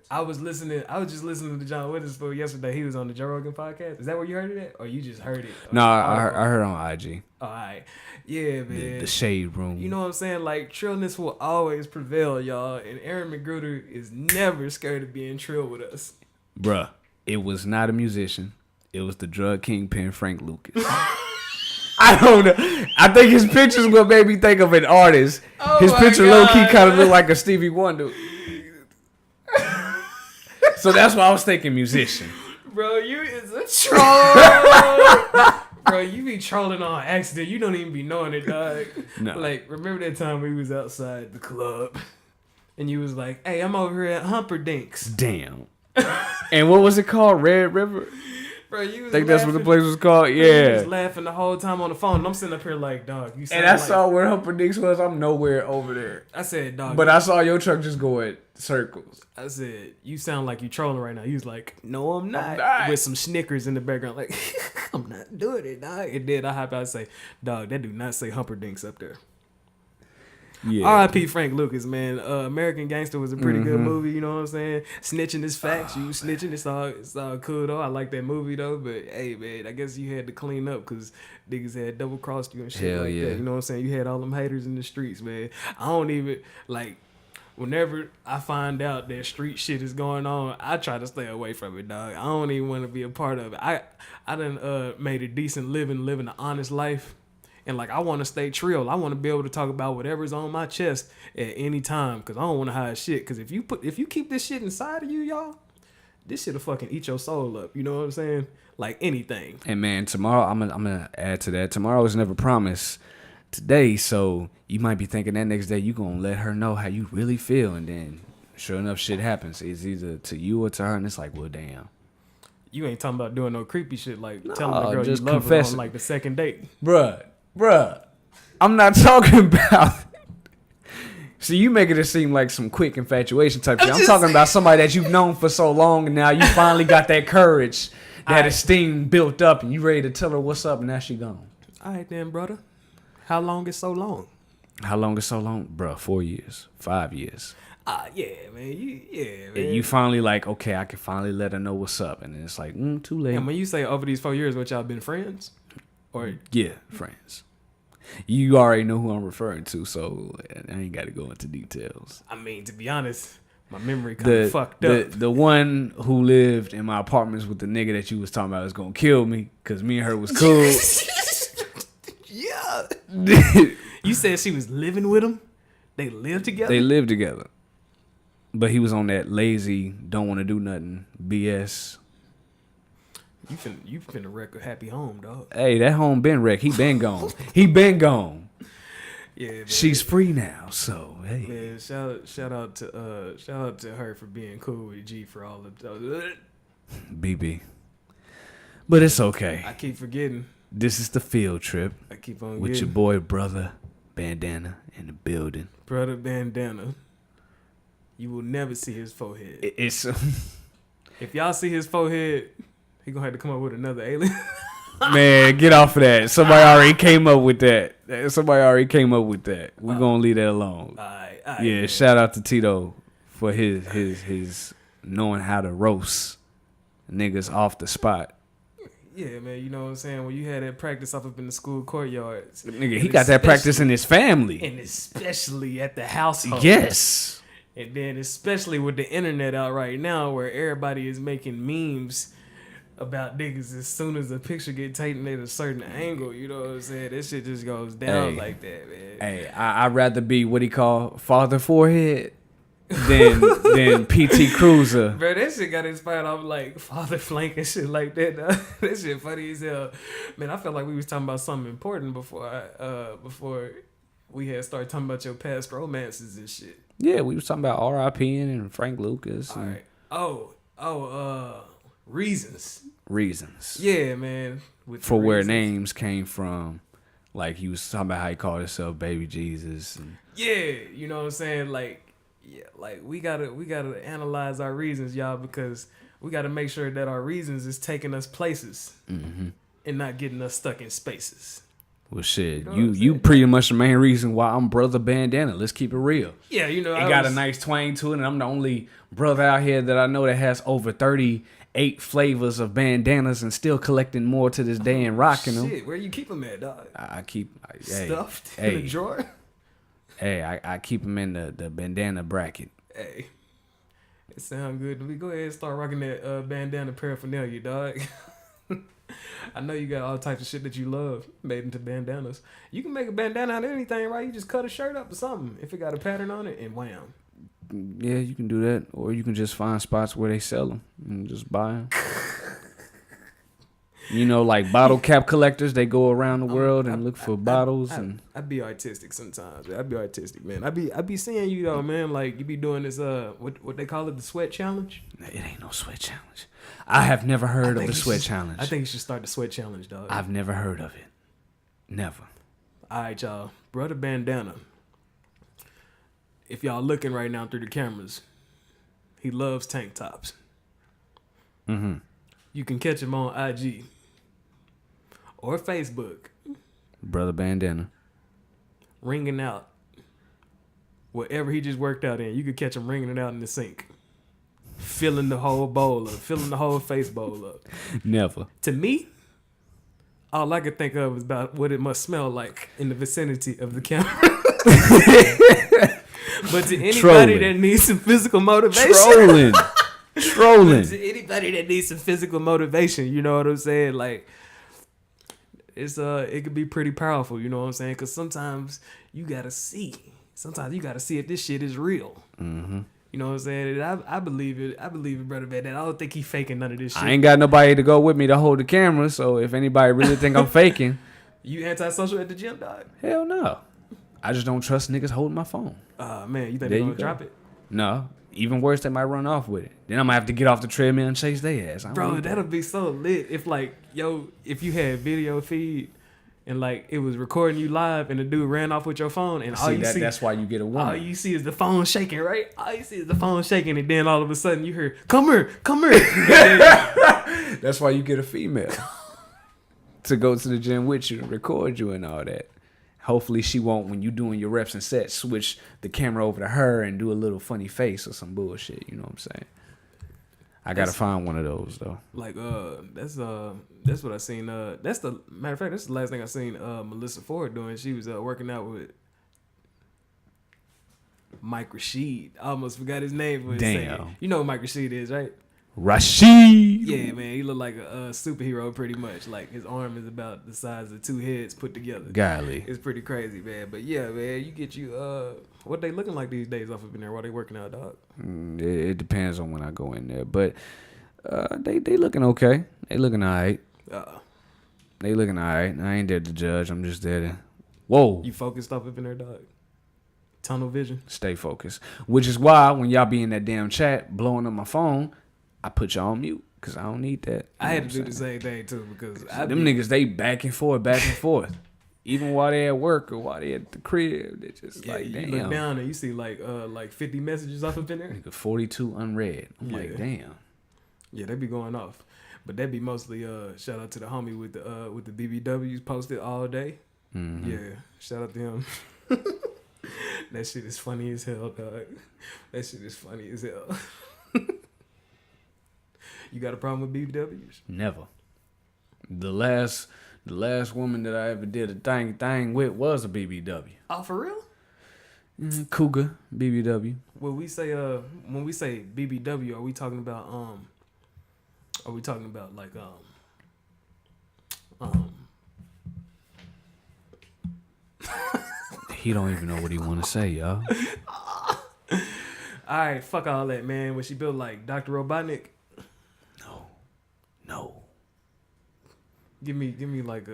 Speaker 1: I was just listening to John Witherspoon yesterday. He was on the Joe Rogan podcast. Is that where you heard it at? Or you just heard it?
Speaker 4: No, I heard on IG.
Speaker 1: All right. Yeah, man.
Speaker 4: The shade room.
Speaker 1: You know what I'm saying? Like, trillness will always prevail, y'all. And Aaron McGruder is never scared of being trill with us.
Speaker 4: Bruh, it was not a musician. It was the drug kingpin Frank Lucas. I don't know. I think his pictures what made me think of an artist.
Speaker 1: Oh
Speaker 4: His
Speaker 1: my
Speaker 4: picture
Speaker 1: God.
Speaker 4: low-key kind of looked like a Stevie Wonder. So that's why I was thinking musician.
Speaker 1: Bro, you is a troll. Bro, you be trolling on accident. You don't even be knowing it, dog.
Speaker 4: No.
Speaker 1: Like, remember that time we was outside the club and you was like, hey, I'm over here at Humperdinck's.
Speaker 4: Damn. And what was it called? Red River?
Speaker 1: Bro, you was
Speaker 4: I think that's what the
Speaker 1: laughing.
Speaker 4: place was called.
Speaker 1: You was
Speaker 4: Yeah.
Speaker 1: laughing the whole time on the phone. And I'm sitting up here like, dog, you sound
Speaker 4: And I
Speaker 1: like...
Speaker 4: saw where Humperdinck's was. I'm nowhere over there.
Speaker 1: I said, dog.
Speaker 4: But I saw your truck just go at circles.
Speaker 1: I said, you sound like you trolling right now. He was like, no, I'm not.
Speaker 4: not.
Speaker 1: With some Snickers in the background. Like, I'm not doing it, dog. It did. I hop out and say, dog, that do not say Humperdinck's up there.
Speaker 4: Yeah.
Speaker 1: R.I.P. Frank Lucas, man. American Gangster was a pretty good movie. You know what I'm saying? Snitching is facts. You snitching, it's all cool though. I like that movie though. But hey, man, I guess you had to clean up because niggas had double crossed you and shit
Speaker 4: Hell
Speaker 1: like
Speaker 4: yeah.
Speaker 1: that. You know what I'm saying? You had all them haters in the streets, man. I don't even like. Whenever I find out that street shit is going on, I try to stay away from it, dog. I don't even want to be a part of it. I done made a decent living an honest life. And like I want to stay trill. I want to be able to talk about whatever's on my chest at any time because I don't want to hide shit. Because if you keep this shit inside of you, y'all, this shit'll fucking eat your soul up. You know what I'm saying? Like anything.
Speaker 4: And man, tomorrow I'm gonna add to that. Tomorrow is never promised today, so you might be thinking that next day you gonna let her know how you really feel, and then sure enough, shit happens. It's either to you or to her, and it's like, well, damn.
Speaker 1: You ain't talking about doing no creepy shit like telling the girl you
Speaker 4: just
Speaker 1: love her
Speaker 4: confess
Speaker 1: on
Speaker 4: it.
Speaker 1: like the second date.
Speaker 4: Bruh, I'm not talking about. See, you making it seem like some quick infatuation type shit. I'm talking about somebody that you've known for so long, and now you finally got that courage, that esteem built up, and you ready to tell her what's up, and now she gone.
Speaker 1: All right then, brother. How long is so long?
Speaker 4: How long is so long? Bruh, 4 years, 5 years.
Speaker 1: Yeah, man. Man.
Speaker 4: And you finally like, okay, I can finally let her know what's up. And then it's like, too late.
Speaker 1: And when you say over these 4 years, what y'all been friends? Or
Speaker 4: Yeah, friends. You already know who I'm referring to, so I ain't got to go into details.
Speaker 1: I mean, to be honest, my memory kind of fucked up.
Speaker 4: The one who lived in my apartments with the nigga that you was talking about was going to kill me because me and her was cool.
Speaker 1: Yeah. You said she was living with him? They lived together?
Speaker 4: They lived together. But he was on that lazy, don't want to do nothing BS.
Speaker 1: You finna wreck a happy home, dog.
Speaker 4: Hey, that home been wrecked. He been gone. He been gone.
Speaker 1: Yeah, man.
Speaker 4: She's free now, so hey.
Speaker 1: Man, shout out to her for being cool with G for all the
Speaker 4: BB. But it's okay.
Speaker 1: I keep forgetting.
Speaker 4: This is the field trip
Speaker 1: I keep on
Speaker 4: with
Speaker 1: getting.
Speaker 4: your boy brother Bandana in the building.
Speaker 1: Brother Bandana. You will never see his forehead.
Speaker 4: It's
Speaker 1: If y'all see his forehead, he gonna have to come up with another alien.
Speaker 4: man, get off of that. Somebody already came up with that. We're gonna leave that alone.
Speaker 1: Alright,
Speaker 4: Yeah, shout out to Tito for his knowing how to roast niggas off the spot.
Speaker 1: Yeah, man, you know what I'm saying? When you had that practice up in the school courtyards.
Speaker 4: Nigga, he got that practice in his family.
Speaker 1: And especially at the household.
Speaker 4: Yes.
Speaker 1: And then especially with the internet out right now where everybody is making memes about niggas as soon as the picture get taken at a certain angle, you know what I'm saying? That shit just goes down like that, man.
Speaker 4: Hey, I'd rather be what he call father forehead than PT Cruiser.
Speaker 1: Bro, that shit got inspired off like Father Flank and shit like that. Dog. That shit funny as hell. Man, I felt like we was talking about something important before we had started talking about your past romances and shit.
Speaker 4: Yeah, we was talking about R.I.P. and Frank Lucas.
Speaker 1: All right. Reasons.
Speaker 4: Reasons.
Speaker 1: Yeah, man.
Speaker 4: For where names came from. Like he was talking about how he called himself Baby Jesus. And
Speaker 1: yeah, you know what I'm saying? Like, yeah, like we gotta analyze our reasons, y'all, because we gotta make sure that our reasons is taking us places and not getting us stuck in spaces.
Speaker 4: Well, shit,
Speaker 1: You know
Speaker 4: you pretty much the main reason why I'm Brother Bandana. Let's keep it real.
Speaker 1: Yeah, you know,
Speaker 4: It got a nice twang to it, and I'm the only brother out here that I know that has over 38 flavors of bandanas and still collecting more to this day and rocking them.
Speaker 1: Shit, where you keep them at, dog?
Speaker 4: I keep
Speaker 1: Stuffed in a drawer.
Speaker 4: Hey, I keep them in the bandana bracket.
Speaker 1: Hey, it sound good to me. Go ahead and start rocking that bandana paraphernalia, dog. I know you got all types of shit that you love made into bandanas. You can make a bandana out of anything, right? You just cut a shirt up or something. If it got a pattern on it, and wham.
Speaker 4: Yeah, you can do that. Or you can just find spots where they sell them and just buy them. You know, like bottle cap collectors, they go around the world and look for bottles.
Speaker 1: I'd be artistic sometimes. Man. I'd be artistic, man. I be seeing you though, man. Like you be doing this what they call it, the sweat challenge.
Speaker 4: It ain't no sweat challenge. I have never heard of the sweat challenge.
Speaker 1: I think you should start the sweat challenge, dog.
Speaker 4: I've never heard of it. Never.
Speaker 1: All right, y'all. Brother Bandana. If y'all looking right now through the cameras, he loves tank tops.
Speaker 4: Mm-hmm.
Speaker 1: You can catch him on IG or Facebook.
Speaker 4: Brother Bandana.
Speaker 1: Ringing out whatever he just worked out in, you could catch him wringing it out in the sink, filling the whole bowl up, filling the whole face bowl up.
Speaker 4: Never.
Speaker 1: To me, all I could think of is about what it must smell like in the vicinity of the camera. But to anybody that needs some physical motivation,
Speaker 4: trolling.
Speaker 1: To anybody that needs some physical motivation, you know what I'm saying? Like, it's it could be pretty powerful, you know what I'm saying? Because sometimes you gotta see. Sometimes you gotta see if this shit is real. Mm-hmm. You know what I'm saying? And I believe it. I believe it, brother, man. And I don't think he faking none of this shit.
Speaker 4: I ain't got nobody to go with me to hold the camera, so if anybody really think I'm faking,
Speaker 1: you antisocial at the gym, dog?
Speaker 4: hell no. I just don't trust niggas holding my phone.
Speaker 1: Man, you think they're gonna drop it?
Speaker 4: No. Even worse, they might run off with it. Then I'm gonna have to get off the treadmill and chase their ass.
Speaker 1: Bro, that'll be so lit if if you had video feed and like it was recording you live and the dude ran off with your phone and
Speaker 4: that's why you get a woman.
Speaker 1: All you see is the phone shaking, right? All you see is the phone shaking, and then all of a sudden you hear, come here.
Speaker 4: That's why you get a female to go to the gym with you and record you and all that. Hopefully she won't, when you doing your reps and sets, switch the camera over to her and do a little funny face or some bullshit. You know what I'm saying? I gotta find one of those though.
Speaker 1: Like that's what I seen. That's the matter of fact. That's the last thing I seen Melyssa Ford doing. She was working out with Mike Rashid. I almost forgot his name.
Speaker 4: Damn.
Speaker 1: You know who Mike Rashid is, right?
Speaker 4: Rashid.
Speaker 1: Yeah, man. He look like a superhero pretty much. Like his arm is about the size of two heads put together.
Speaker 4: Golly.
Speaker 1: It's pretty crazy, man. But yeah, man, you get what they looking like these days off up in there while they working out, dog?
Speaker 4: It depends on when I go in there, but they looking okay. They looking alright. They looking alright. I ain't there to judge. I'm just there to. Whoa.
Speaker 1: You focused up in there, dog? Tunnel vision.
Speaker 4: Stay focused. Which is why when y'all be in that damn chat blowing up my phone, I put y'all on mute because I don't need that.
Speaker 1: I had to do the same thing too because
Speaker 4: niggas, they back and forth. Even while they at work or while they at the crib, they just like, damn.
Speaker 1: You look down and you see like 50 messages off up in there.
Speaker 4: Nigga, 42 unread. I'm like, damn.
Speaker 1: Yeah, they be going off, but that be mostly shout out to the homie with the BBWs posted all day. Mm-hmm. Yeah, shout out to him. That shit is funny as hell, dog. That shit is funny as hell. You got a problem with BBWs?
Speaker 4: Never. The last woman that I ever did a thing with was a BBW.
Speaker 1: Oh, for real?
Speaker 4: Cougar BBW.
Speaker 1: When we say BBW, are we talking about like
Speaker 4: He don't even know what he want to say, y'all.
Speaker 1: All right, fuck all that, man. Was she built like Dr. Robotnik?
Speaker 4: No.
Speaker 1: Give me like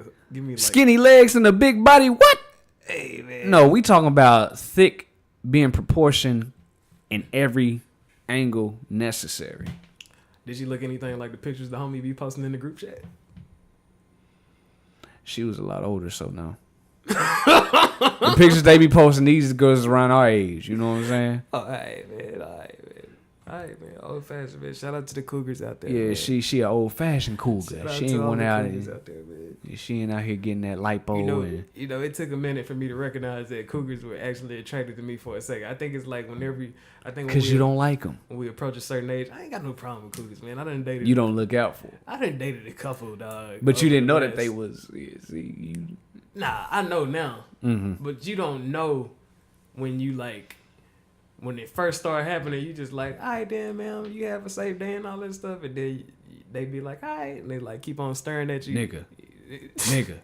Speaker 4: skinny legs and a big body. What?
Speaker 1: Hey, man.
Speaker 4: No, we talking about thick, being proportioned in every angle necessary.
Speaker 1: Did she look anything like the pictures the homie be posting in the group chat?
Speaker 4: She was a lot older, so no. The pictures they be posting, these girls around our age. You know what I'm saying?
Speaker 1: All right, man. Old fashioned, man. Shout out to the cougars out there.
Speaker 4: Yeah,
Speaker 1: man.
Speaker 4: she an old fashioned cougar. She ain't one out there.
Speaker 1: Man.
Speaker 4: She ain't out here getting that lipo.
Speaker 1: You know, it took a minute for me to recognize that cougars were actually attracted to me for a second. I think it's like
Speaker 4: because you don't like them.
Speaker 1: When we approach a certain age, I ain't got no problem with cougars, man. I done dated.
Speaker 4: You don't look out for.
Speaker 1: I done dated a couple, dog.
Speaker 4: But you didn't know that they was.
Speaker 1: Nah, I know now. Mm-hmm. But you don't know when you like. When it first started happening, you just like, all right, then, man, you have a safe day and all that stuff. And then they be like, all right. And they like keep on staring at you.
Speaker 4: Nigga.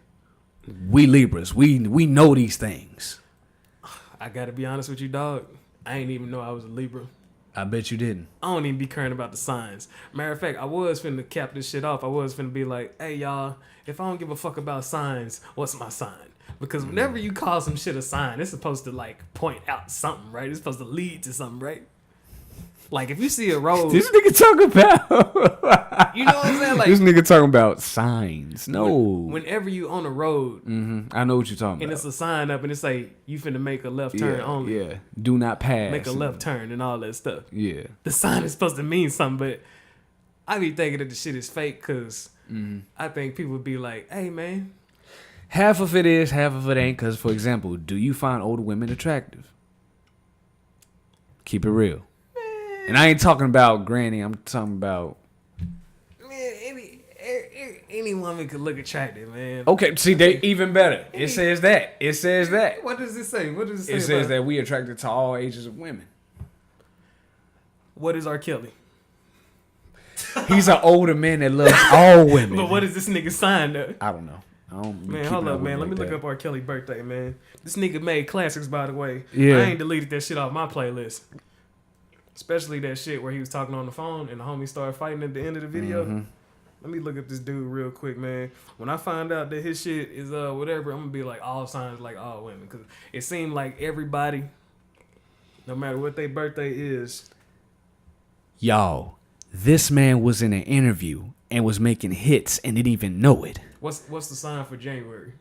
Speaker 4: We Libras. We know these things.
Speaker 1: I got to be honest with you, dog. I ain't even know I was a Libra.
Speaker 4: I bet you didn't.
Speaker 1: I don't even be caring about the signs. Matter of fact, I was finna cap this shit off. I was finna be like, hey, y'all, if I don't give a fuck about signs, what's my sign? Because whenever you call some shit a sign, it's supposed to like point out something, right? It's supposed to lead to something, right? Like if you see a road,
Speaker 4: this nigga talking about,
Speaker 1: you know what I'm saying? Like
Speaker 4: this nigga talking about signs. No,
Speaker 1: whenever you on a road,
Speaker 4: I know what you're talking
Speaker 1: and
Speaker 4: about.
Speaker 1: it's a sign up, and it's like you finna make a left turn only.
Speaker 4: Yeah, do not pass.
Speaker 1: Make a left turn and all that stuff.
Speaker 4: Yeah,
Speaker 1: the sign is supposed to mean something, but I be thinking that the shit is fake because I think people be like, hey man.
Speaker 4: Half of it is, half of it ain't. Because, for example, do you find older women attractive? Keep it real. And I ain't talking about granny. I'm talking about.
Speaker 1: Man, any woman could look attractive, man.
Speaker 4: Okay, see, they even better. It says that. It says that.
Speaker 1: What does it say? What does it say?
Speaker 4: It says that we attracted to all ages of women.
Speaker 1: What is R. Kelly?
Speaker 4: He's an older man that loves all women.
Speaker 1: But what is this nigga sign though?
Speaker 4: I don't know. I don't.
Speaker 1: Man, hold up, man. Let me look up R. Kelly birthday, man. This nigga made classics, by the way.
Speaker 4: Yeah.
Speaker 1: I ain't deleted that shit off my playlist. Especially that shit where he was talking on the phone and the homie started fighting at the end of the video.
Speaker 4: Mm-hmm.
Speaker 1: Let me look up this dude real quick, man. When I find out that his shit is whatever, I'm gonna be like all signs like all women, because it seemed like everybody, no matter what their birthday is.
Speaker 4: Y'all, this man was in an interview and was making hits and didn't even know it.
Speaker 1: What's the sign for January?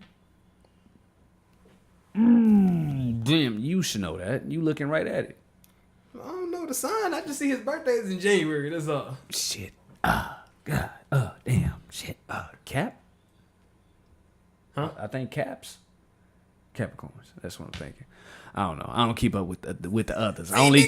Speaker 4: Damn, you should know that. You looking right at it.
Speaker 1: I don't know the sign. I just see his birthday is in January. That's all.
Speaker 4: Shit. God. Damn. Shit. Cap?
Speaker 1: Huh?
Speaker 4: I think caps. Capricorns. That's what I'm thinking. I don't know. I don't keep up with the others. I only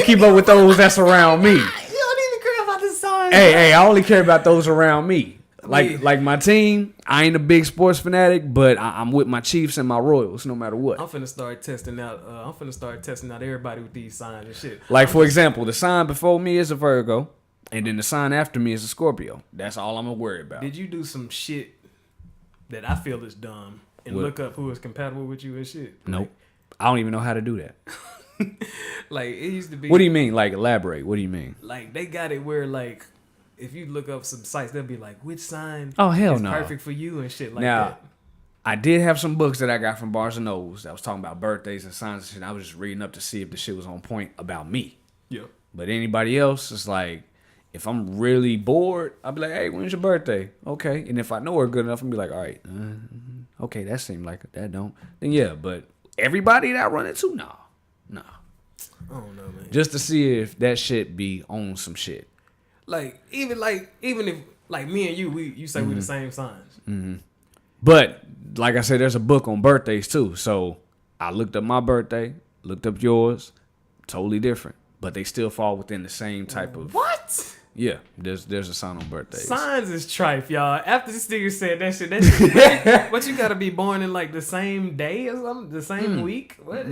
Speaker 4: keep up with those that's around me.
Speaker 1: You don't even care about the sign.
Speaker 4: Hey, I only care about those around me. Like my team, I ain't a big sports fanatic, but I'm with my Chiefs and my Royals no matter what.
Speaker 1: I'm finna start testing out. Everybody with these signs and shit.
Speaker 4: Like, for example, the sign before me is a Virgo, and then the sign after me is a Scorpio. That's all I'm gonna worry about.
Speaker 1: Did you do some shit that I feel is dumb and
Speaker 4: What?
Speaker 1: look up who is compatible with you and shit?
Speaker 4: Nope. I don't even know how to do that.
Speaker 1: Like, it used to be.
Speaker 4: What do you mean? Like, elaborate. What do you mean?
Speaker 1: Like, they got it where, like, if you look up some sites, they'll be like, which sign
Speaker 4: Oh, hell
Speaker 1: is
Speaker 4: no.
Speaker 1: perfect for you and shit like
Speaker 4: Now,
Speaker 1: that.
Speaker 4: I did have some books that I got from Barnes & Nobles that was talking about birthdays and signs and shit. I was just reading up to see if the shit was on point about me.
Speaker 1: Yeah.
Speaker 4: But anybody else, it's like, if I'm really bored, I'll be like, hey, when's your birthday? Okay. And if I know her good enough, I'll be like, all right, okay, that seemed like that don't. Then yeah, but everybody that I run into, nah.
Speaker 1: I don't know, man.
Speaker 4: Just to see if that shit be on some shit.
Speaker 1: Even if like me and you say we the same signs.
Speaker 4: But like I said, there's a book on birthdays too. So I looked up my birthday, looked up yours, totally different. But they still fall within the same type of
Speaker 1: What?
Speaker 4: Yeah, there's a sign on birthdays.
Speaker 1: Signs is trife, y'all. After this nigga said that shit, what you gotta be born in like the same day or something? The same week? What?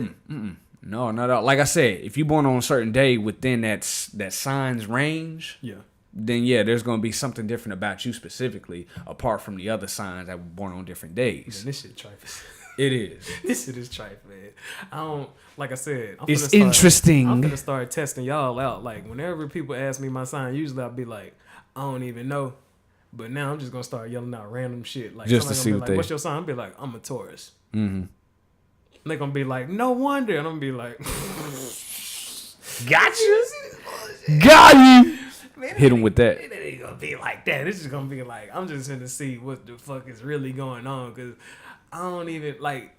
Speaker 4: No, not at all. Like I said, if you're born on a certain day within that sign's range,
Speaker 1: Yeah.
Speaker 4: then yeah, there's gonna be something different about you specifically, apart from the other signs that were born on different days.
Speaker 1: Man, this shit trife.
Speaker 4: It is.
Speaker 1: This shit is trife, man. I don't, like I said,
Speaker 4: It's interesting.
Speaker 1: I'm gonna start testing y'all out. Like, whenever people ask me my sign, usually I'll be like, I don't even know. But now I'm just gonna start yelling out random shit. Like,
Speaker 4: Just to
Speaker 1: somebody
Speaker 4: see
Speaker 1: gonna be
Speaker 4: what
Speaker 1: like,
Speaker 4: they-
Speaker 1: what's your sign? I'll be like, I'm a Taurus. Mm-hmm. They're gonna be like, no wonder. And I'm gonna be like,
Speaker 4: Gotcha. Got you.
Speaker 1: man,
Speaker 4: Hit him with that.
Speaker 1: It ain't gonna be like that. It's just gonna be like, I'm just gonna see what the fuck is really going on. Cause I don't even like,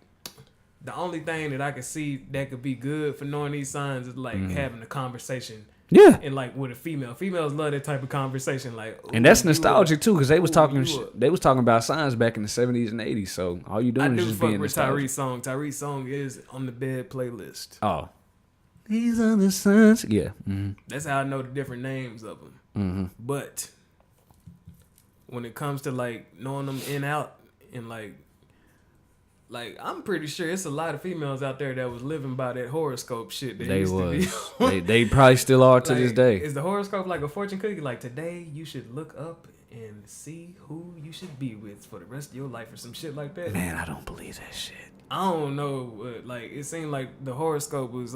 Speaker 1: the only thing that I can see that could be good for knowing these signs is like having a conversation.
Speaker 4: Yeah.
Speaker 1: And like with a female. Females love that type of conversation. Like,
Speaker 4: And that's
Speaker 1: ooh,
Speaker 4: nostalgic too, because they was
Speaker 1: ooh,
Speaker 4: talking
Speaker 1: you
Speaker 4: they was talking about signs back in the 70s and 80s. So all you
Speaker 1: I
Speaker 4: doing is
Speaker 1: do
Speaker 4: just
Speaker 1: fuck
Speaker 4: being
Speaker 1: with
Speaker 4: nostalgic.
Speaker 1: Tyree's song. Tyree's song is on the bed playlist.
Speaker 4: Oh. These are the signs. Yeah. Mm-hmm.
Speaker 1: That's how I know the different names of them. But when it comes to like knowing them in out and like I'm pretty sure it's a lot of females out there that was living by that horoscope shit. That
Speaker 4: They
Speaker 1: used
Speaker 4: was.
Speaker 1: To be.
Speaker 4: they probably still are to
Speaker 1: Like,
Speaker 4: this day.
Speaker 1: Is the horoscope like a fortune cookie? Like, today you should look up and see who you should be with for the rest of your life or some shit like that.
Speaker 4: Man, I don't believe that shit.
Speaker 1: I don't know, but like it seemed like the horoscope was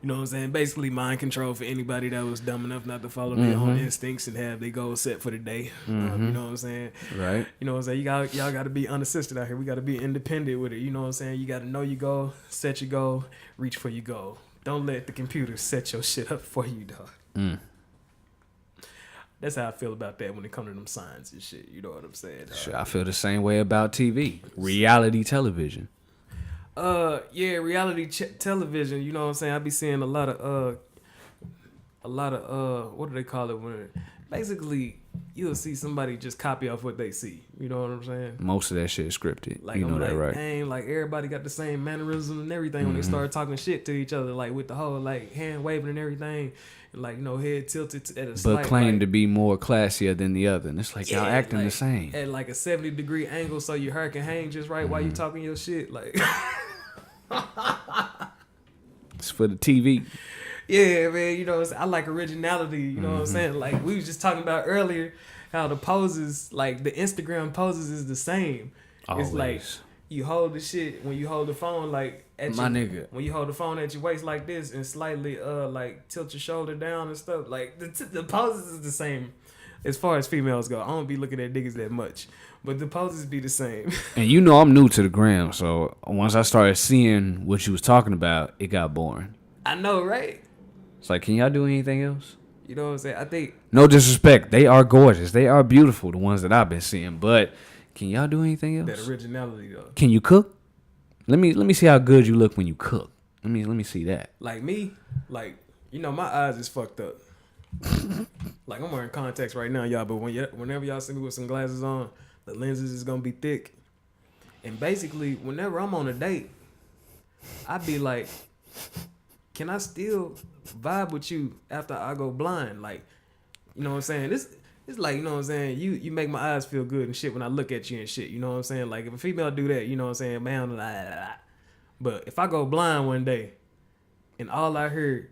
Speaker 1: you know what I'm saying, basically mind control for anybody that was dumb enough not to follow their own instincts and have their goals set for the day. You know what I'm saying?
Speaker 4: Right.
Speaker 1: You know what I'm saying? Y'all got to be unassisted out here. We got to be independent with it. You know what I'm saying? You got to know your goal, set your goal, reach for your goal. Don't let the computer set your shit up for you, dog. That's how I feel about that when it comes to them signs and shit. You know what I'm saying?
Speaker 4: Sure, I feel the same way about TV. Reality television.
Speaker 1: Yeah, reality television. You know what I'm saying? I be seeing a lot of what do they call it? When basically you'll see somebody just copy off what they see. You know what I'm saying?
Speaker 4: Most of that shit is scripted.
Speaker 1: Like,
Speaker 4: you know
Speaker 1: I'm
Speaker 4: that,
Speaker 1: like,
Speaker 4: right?
Speaker 1: dang, like everybody got the same mannerism and everything when they start talking shit to each other, like with the whole like hand waving and everything, and like head tilted at a slight,
Speaker 4: But claim
Speaker 1: like,
Speaker 4: to be more classier than the other. And it's like y'all acting
Speaker 1: like,
Speaker 4: the same.
Speaker 1: at like a 70-degree angle, so your hair can hang just right while you talking your shit. Like,
Speaker 4: It's for the TV.
Speaker 1: yeah, man. You know, what I'm saying? I like originality. You know what I'm saying? Like we was just talking about earlier, how the poses, like the Instagram poses, is the same. It's like
Speaker 4: Always.
Speaker 1: you hold the shit when you hold the phone like at
Speaker 4: My
Speaker 1: your,
Speaker 4: nigga.
Speaker 1: when you hold the phone at your waist like this and slightly like tilt your shoulder down and stuff. Like the poses is the same as far as females go. I don't be looking at niggas that much, but the poses be the same.
Speaker 4: And you know I'm new to the gram, so once I started seeing what you was talking about, it got boring.
Speaker 1: I know, right?
Speaker 4: It's like, can y'all do anything else?
Speaker 1: You know what I'm saying? I think
Speaker 4: No disrespect. They are gorgeous. They are beautiful, the ones that I've been seeing. But can y'all do anything else?
Speaker 1: that originality though.
Speaker 4: Can you cook? Let me see how good you look when you cook. Let me see that.
Speaker 1: Like me, like my eyes is fucked up. Like I'm wearing contacts right now, y'all. But whenever y'all see me with some glasses on, the lenses is gonna be thick. And basically, whenever I'm on a date, I be like, can I still vibe with you after I go blind? Like, you know what I'm saying? It's like, you know what I'm saying? You make my eyes feel good and shit when I look at you and shit. You know what I'm saying? Like if a female do that, you know what I'm saying? Man, but if I go blind one day and all I heard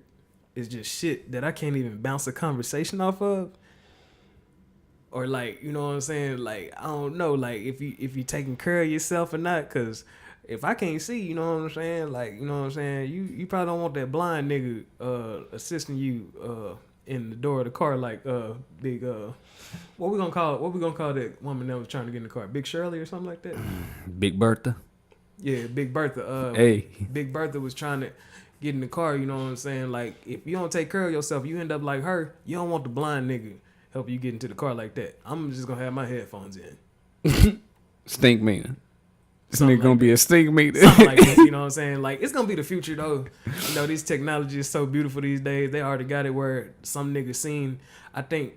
Speaker 1: is just shit that I can't even bounce a conversation off of, or like, you know what I'm saying? Like, I don't know, like if you taking care of yourself or not, cause if I can't see, you know what I'm saying? Like, you know what I'm saying? You probably don't want that blind nigga assisting you in the door of the car like big what we gonna call that woman that was trying to get in the car? Big Shirley or something like that?
Speaker 4: Big Bertha.
Speaker 1: Yeah, Big Bertha.
Speaker 4: Hey.
Speaker 1: Big Bertha was trying to get in the car, you know what I'm saying? Like, if you don't take care of yourself, you end up like her. You don't want the blind nigga help you get into the car like that. I'm just gonna have my headphones in.
Speaker 4: Stink meter. This
Speaker 1: Something
Speaker 4: nigga gonna
Speaker 1: like
Speaker 4: be a stink meter.
Speaker 1: Something like this, you know what I'm saying? Like, it's gonna be the future though. You know, this technology is so beautiful these days. They already got it where some nigga seen, I think,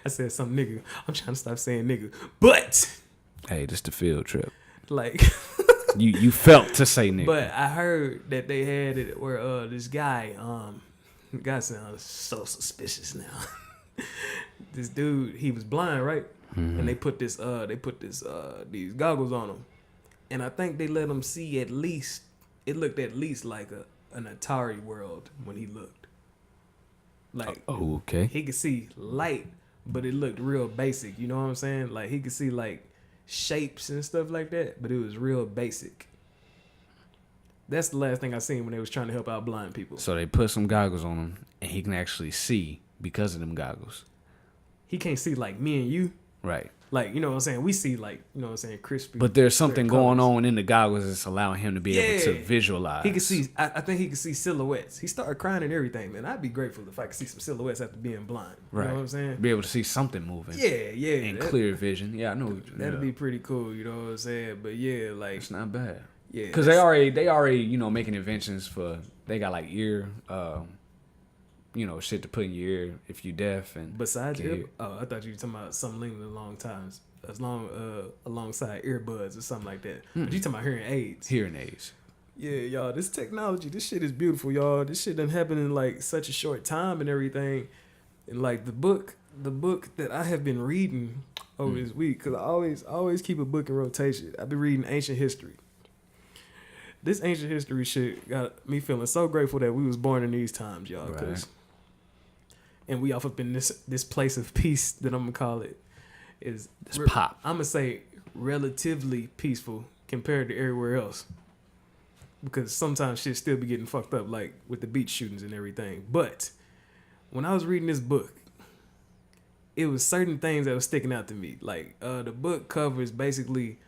Speaker 1: I said some nigga. I'm trying to stop saying nigga. But,
Speaker 4: Hey, this the field trip.
Speaker 1: like,
Speaker 4: You felt to say nigga.
Speaker 1: but I heard that they had it where this guy, the guy sounds so suspicious now. This dude, he was blind, right?
Speaker 4: Mm-hmm.
Speaker 1: And they put these these goggles on him, and I think they let him see at least. It looked at least like an Atari world when he looked. Like,
Speaker 4: Oh, okay.
Speaker 1: he could see light, but it looked real basic. You know what I'm saying? Like he could see like shapes and stuff like that, but it was real basic. That's the last thing I seen when they was trying to help out blind people.
Speaker 4: So they put some goggles on him, and he can actually see because of them goggles.
Speaker 1: He can't see like me and you.
Speaker 4: Right.
Speaker 1: Like, you know what I'm saying? We see like, you know what I'm saying, crispy.
Speaker 4: But there's something
Speaker 1: clear
Speaker 4: going
Speaker 1: colors.
Speaker 4: on in the goggles that's allowing him to be able to visualize.
Speaker 1: He could see, I think he could see silhouettes. He started crying and everything, man. I'd be grateful if I could see some silhouettes after being blind. You
Speaker 4: Right.
Speaker 1: know what I'm saying?
Speaker 4: Be able to see something moving.
Speaker 1: Yeah.
Speaker 4: And clear vision. Yeah, I know.
Speaker 1: That'd be pretty cool, you know what I'm saying? But yeah, like,
Speaker 4: It's not bad.
Speaker 1: yeah.
Speaker 4: Because they already making inventions for, they got like ear, shit to put in your ear if you deaf. And
Speaker 1: Besides
Speaker 4: can
Speaker 1: ear,
Speaker 4: hear.
Speaker 1: I thought you were talking about something alongside earbuds or something like that. But you talking about hearing aids.
Speaker 4: Hearing aids.
Speaker 1: Yeah, y'all, this technology, this shit is beautiful, y'all. This shit done happened in like such a short time and everything. And like the book that I have been reading over this week, because I always keep a book in rotation. I've been reading ancient history. This ancient history shit got me feeling so grateful that we was born in these times, y'all.
Speaker 4: Right.
Speaker 1: And we off up in this place of peace that I'm gonna call it. Is
Speaker 4: This pop.
Speaker 1: I'm gonna say relatively peaceful compared to everywhere else, because sometimes shit still be getting fucked up, like with the beach shootings and everything. But when I was reading this book, it was certain things that was sticking out to me. Like the book covers basically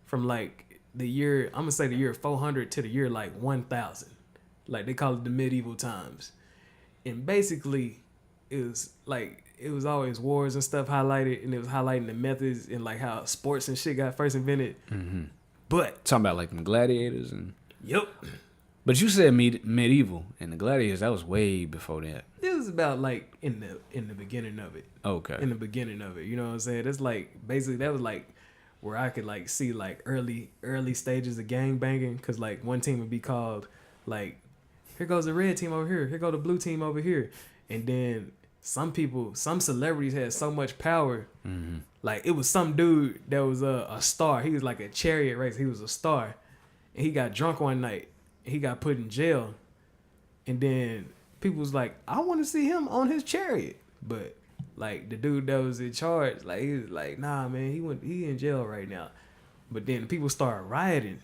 Speaker 1: from like the year, I'm gonna say the year 400 to the year like 1000, like they call it the medieval times, and basically it was always wars and stuff highlighted, and it was highlighting the methods and like how sports and shit got first invented.
Speaker 4: Mm-hmm.
Speaker 1: But
Speaker 4: Talking about like them gladiators and.
Speaker 1: yep,
Speaker 4: But you said medieval, and the gladiators, that was way before that.
Speaker 1: It was about like in the beginning of it.
Speaker 4: Okay.
Speaker 1: In the beginning of it, you know what I'm saying? It's like basically that was like where I could like see like early stages of gang banging, because like one team would be called like, here goes the red team over here go the blue team over here, and then some celebrities had so much power. Like it was some dude that was a star. He was like a chariot racer. He was a star, and he got drunk one night. He got put in jail, and then people was like, I want to see him on his chariot, but like the dude that was in charge, like he was like, nah, man, he in jail right now. But then people started rioting.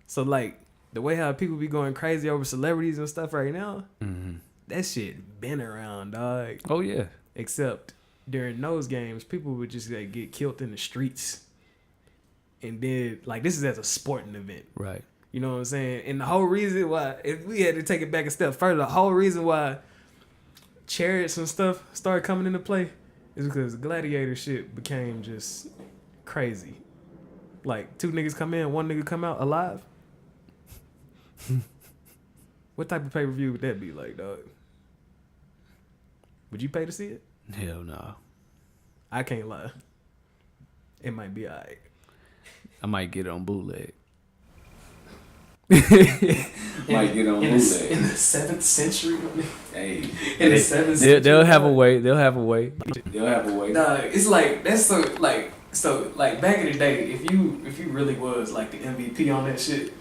Speaker 1: So like the way how people be going crazy over celebrities and stuff right now, that shit been around, dog.
Speaker 4: Oh yeah.
Speaker 1: Except during those games, people would just like get killed in the streets, and then like this is as a sporting event,
Speaker 4: Right.
Speaker 1: you know what I'm saying? And the whole reason why, if we had to take it back a step further, the whole reason why chariots and stuff started coming into play is because gladiator shit became just crazy. Like 2 niggas come in, 1 nigga come out alive. What type of pay-per-view would that be like, dog? Would you pay to see it?
Speaker 4: Hell no.
Speaker 1: I can't lie. It might be alright.
Speaker 4: I might get it on bootleg. Might get on
Speaker 1: In
Speaker 4: bootleg.
Speaker 1: the 7th century?
Speaker 4: Hey,
Speaker 1: In the 7th century?
Speaker 4: they'll have a way. They'll have a way.
Speaker 1: Nah, it's like that's so like back in the day, if you really was like the MVP on that shit,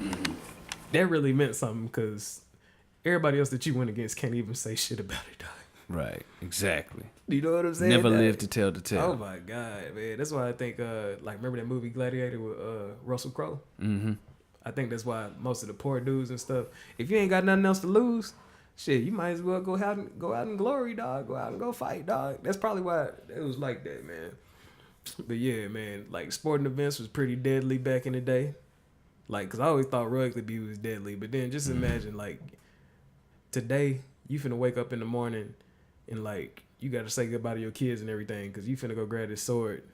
Speaker 1: that really meant something, because everybody else that you went against can't even say shit about it, dog.
Speaker 4: Right. Exactly.
Speaker 1: You know what I'm saying?
Speaker 4: Never
Speaker 1: dog?
Speaker 4: lived to tell the tale.
Speaker 1: Oh my god, man! That's why I think like remember that movie Gladiator with Russell Crowe? I think that's why most of the poor dudes and stuff, if you ain't got nothing else to lose, shit, you might as well go out in glory, dog. Go out and go fight, dog. That's probably why it was like that, man. But yeah, man, like sporting events was pretty deadly back in the day. Like, cause I always thought rugby was deadly, but then just imagine like today you finna wake up in the morning and like you gotta say goodbye to your kids and everything, cause you finna go grab this sword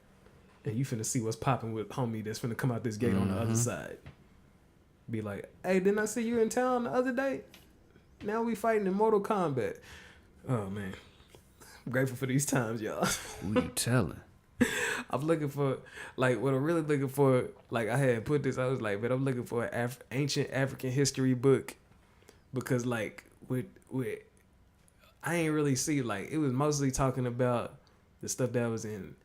Speaker 1: and you finna see what's popping with homie that's finna come out this gate on the other side. Be like, hey, didn't I see you in town the other day? Now we fighting in Mortal Kombat. Oh man, I'm grateful for these times, y'all.
Speaker 4: Who you telling?
Speaker 1: I'm looking for, like, what I'm really looking for, like, I had put this, I was like, man, I'm looking for an ancient African history book, because, like, with I ain't really see, like, it was mostly talking about the stuff that was in,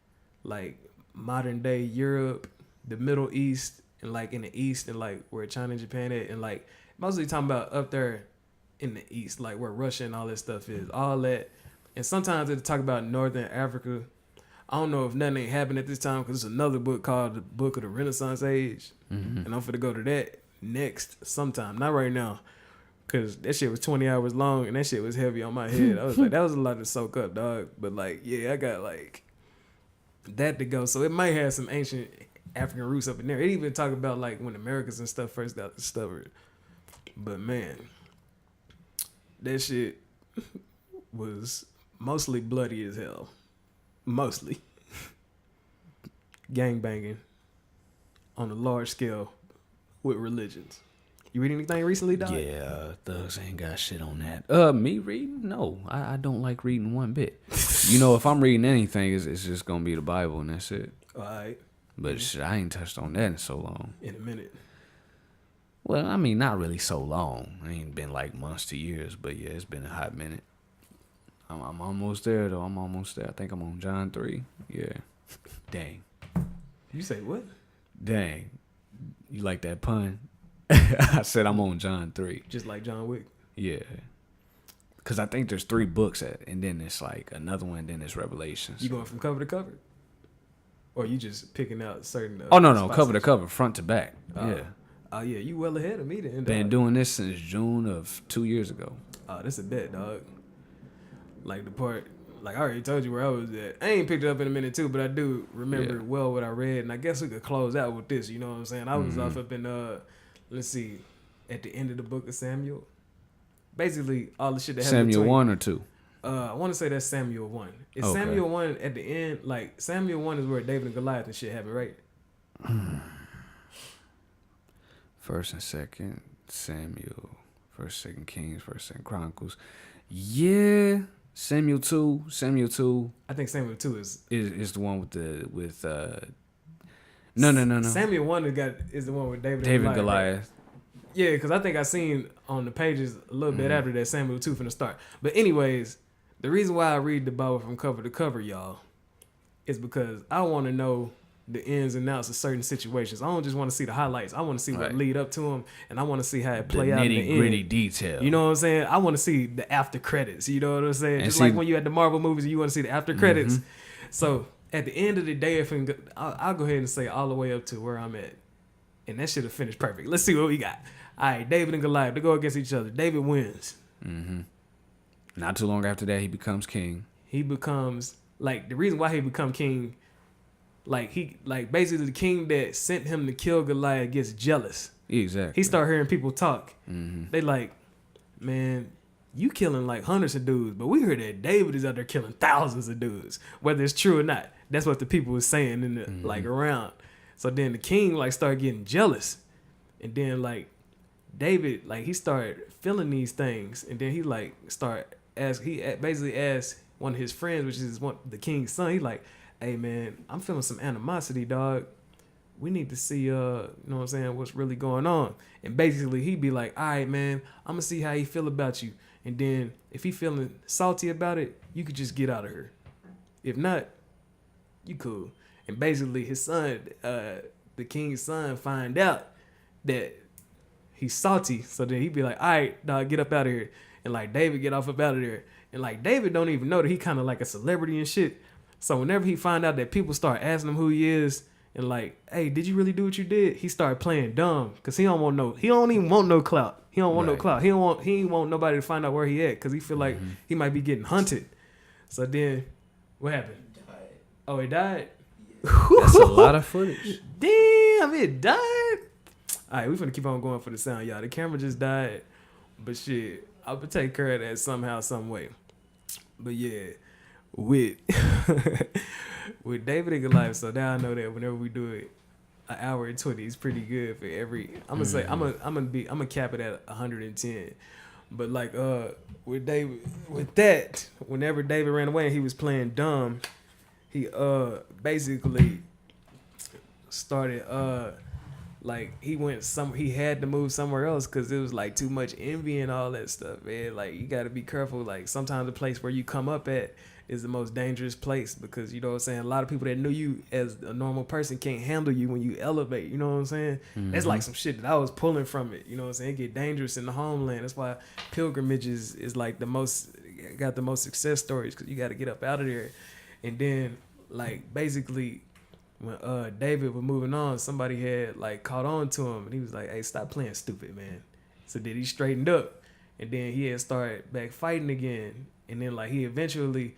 Speaker 1: like, modern day Europe, the Middle East, and, like, in the East, and, like, where China and Japan at, and, like, mostly talking about up there in the East, like, where Russia and all that stuff is, all that, and sometimes it'll talk about Northern Africa. I don't know if nothing ain't happened at this time, because there's another book called The Book of the Renaissance Age. And I'm finna go to that next sometime. Not right now, because that shit was 20 hours long and that shit was heavy on my head. I was like, that was a lot to soak up, dog. But like, yeah, I got like that to go. So it might have some ancient African roots up in there. It even talk about like when Americans and stuff first got discovered. But man, that shit was mostly bloody as hell. Mostly. Gang banging on a large scale with religions. You read anything recently, dog?
Speaker 4: Yeah, thugs ain't got shit on that. Me reading? No, I don't like reading one bit. You know, if I'm reading anything, it's just gonna be the Bible and that's it.
Speaker 1: All right.
Speaker 4: But shit, I ain't touched on that in so long.
Speaker 1: In a minute.
Speaker 4: Well, I mean, not really so long. It ain't been like months to years, but yeah, it's been a hot minute. I'm almost there, though. I'm almost there. I think I'm on John 3. Yeah. Dang.
Speaker 1: You say what?
Speaker 4: Dang. You like that pun? I said I'm on John 3.
Speaker 1: Just like John Wick.
Speaker 4: Yeah. Because I think there's 3 books, and then it's like another one, and then it's Revelations.
Speaker 1: You going from cover to cover? Or you just picking out certain...
Speaker 4: oh, no. Cover to cover, front to back. Yeah.
Speaker 1: Oh, yeah. You well ahead of me then, dog.
Speaker 4: Been doing this since June of 2 years ago.
Speaker 1: Oh, that's a bet, dog. Like the part, like I already told you where I was at. I ain't picked it up in a minute too, but I do remember well what I read, and I guess we could close out with this. You know what I'm saying? I was off up in let's see, at the end of the book of Samuel. Basically, all the shit that happened.
Speaker 4: Samuel 1 or 2?
Speaker 1: I want to say that's Samuel 1. It's
Speaker 4: okay.
Speaker 1: Samuel 1 at the end. Like Samuel 1 is where David and Goliath and shit happened, right?
Speaker 4: 1st and 2nd Samuel. First, Second Kings, First, Second Chronicles. Yeah, Samuel 2.
Speaker 1: I think Samuel 2 is
Speaker 4: the one with no.
Speaker 1: Samuel 1 is the one with David
Speaker 4: David
Speaker 1: and
Speaker 4: Goliath.
Speaker 1: Yeah, because I think I seen on the pages a little bit after that Samuel 2 from the start. But anyways, the reason why I read the Bible from cover to cover, y'all, is because I want to know the ins and outs of certain situations. I don't just want to see the highlights. I want to see what lead up to them, and I want to see how it play out in the end.
Speaker 4: Nitty-gritty detail.
Speaker 1: You know what I'm saying? I want to see the after credits. You know what I'm saying? Just like when you at the Marvel movies, you want to see the after credits. So at the end of the day, I'll go ahead and say all the way up to where I'm at. And that should have finished perfect. Let's see what we got. All right, David and Goliath, they go against each other. David wins.
Speaker 4: Not too long after that, he becomes king.
Speaker 1: He becomes, the reason why he become king, basically the king that sent him to kill Goliath gets jealous.
Speaker 4: Exactly.
Speaker 1: He start hearing people talk. They like, man, you killing hundreds of dudes, but we heard that David is out there killing thousands of dudes, whether it's true or not. That's what the people was saying in the around. So then the king start getting jealous, and then David he started feeling these things, and then he basically asked one of his friends, which is the king's son. He hey man, I'm feeling some animosity, dog. We need to see you know what I'm saying, what's really going on. And basically he'd be like, all right man, I'm gonna see how he feel about you, and then if he feeling salty about it, you could just get out of here. If not, you cool. And basically his son, the king's son, find out that he's salty, so then he'd be like, all right dog, get up out of here. And David get off up out of there, and David don't even know that he kind of like a celebrity and shit. So whenever he find out that people start asking him who he is, and hey, did you really do what you did? He started playing dumb, cause he don't even want no clout. He don't want no clout. He ain't want nobody to find out where he at, cause he feel like he might be getting hunted. So then, what happened?
Speaker 2: He died.
Speaker 1: Oh, he died?
Speaker 4: That's a lot of footage.
Speaker 1: Damn, it died? Alright, we finna keep on going for the sound, y'all. The camera just died, but shit, I'll take care of that somehow, some way. But yeah, with David and Goliath, so now I know that whenever we do it, an hour and 20 is pretty good for every. I'm gonna say I'm gonna cap it at 110. But with David, with that, whenever David ran away and he was playing dumb, he basically started he had to move somewhere else because it was too much envy and all that stuff, man. You got to be careful. Sometimes the place where you come up at is the most dangerous place, because you know what I'm saying, a lot of people that knew you as a normal person can't handle you when you elevate, you know what I'm saying? That's some shit that I was pulling from it, you know what I'm saying? It get dangerous in the homeland. That's why pilgrimages is got the most success stories, because you got to get up out of there. And then basically when David was moving on, somebody had caught on to him, and he was like, hey, stop playing stupid, man. So then he straightened up, and then he had started back fighting again. And then he eventually,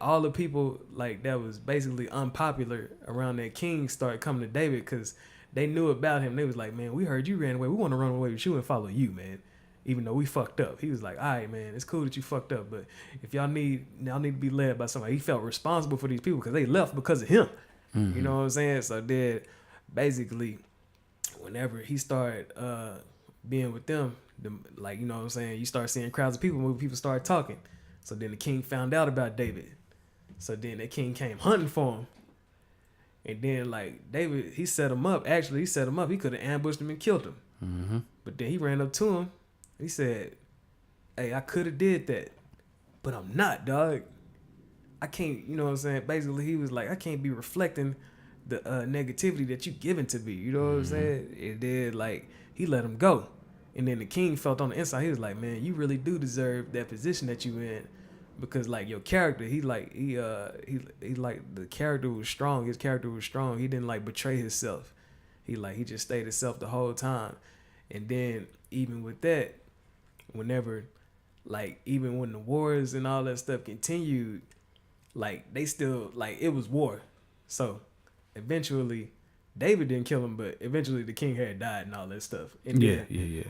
Speaker 1: all the people that was basically unpopular around that king started coming to David, because they knew about him. They was like, man, we heard you ran away. We want to run away with you and follow you, man. Even though we fucked up. He was like, all right, man, it's cool that you fucked up, but if y'all need to be led by somebody. He felt responsible for these people because they left because of him. You know what I'm saying? So then basically whenever he started being with them, you know what I'm saying, you start seeing crowds of people move, people start talking. So then the king found out about David. So then the king came hunting for him. And then David, he set him up. Actually, he set him up. He could have ambushed him and killed him. But then he ran up to him. He said, hey, I could have did that, but I'm not, dog. I can't, you know what I'm saying? Basically, he was like, I can't be reflecting the negativity that you giving to me. You know what I'm saying? And then he let him go. And then the king felt on the inside, he was like, man, you really do deserve that position that you in, because your character, he the character was strong. His character was strong. He didn't betray himself. He just stayed himself the whole time. And then even with that, whenever even when the wars and all that stuff continued, they still it was war. So eventually David didn't kill him, but eventually the king had died and all that stuff. And then,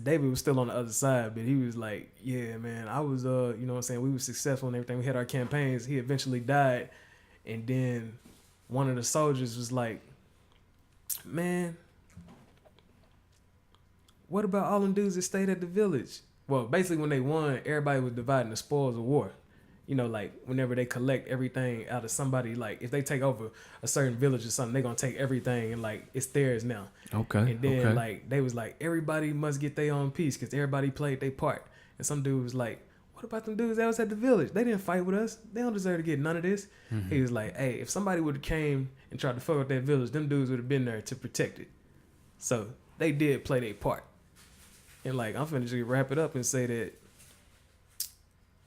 Speaker 1: David was still on the other side, but he was like, yeah, man, I was, you know what I'm saying? We were successful and everything. We had our campaigns. He eventually died. And then one of the soldiers was like, man, what about all them dudes that stayed at the village? Well, basically when they won, everybody was dividing the spoils of war. You know, like whenever they collect everything out of somebody, like if they take over a certain village or something, they're gonna take everything and like it's theirs now.
Speaker 4: Okay.
Speaker 1: And then like they was like everybody must get their own piece because everybody played their part. And some dude was like, what about them dudes that was at the village? They didn't fight with us. They don't deserve to get none of this. He was like, hey, if somebody would have came and tried to fuck with that village, them dudes would have been there to protect it. So they did play their part. And like I'm finna just wrap it up and say that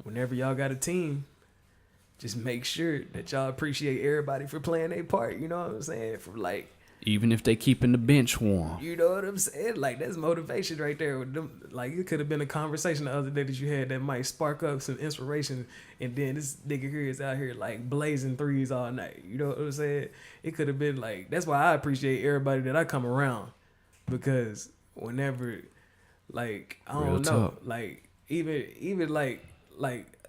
Speaker 1: whenever y'all got a team, just make sure that y'all appreciate everybody for playing their part. You know what I'm saying? For like,
Speaker 4: even if they keeping the bench warm.
Speaker 1: you know what I'm saying? Like that's motivation right there. With them. Like it could have been a conversation the other day that you had that might spark up some inspiration, and then this nigga here is out here like blazing threes all night. You know what I'm saying? It could have been like, that's why I appreciate everybody that I come around, because whenever, like I don't
Speaker 4: Real
Speaker 1: know,
Speaker 4: talk.
Speaker 1: like even like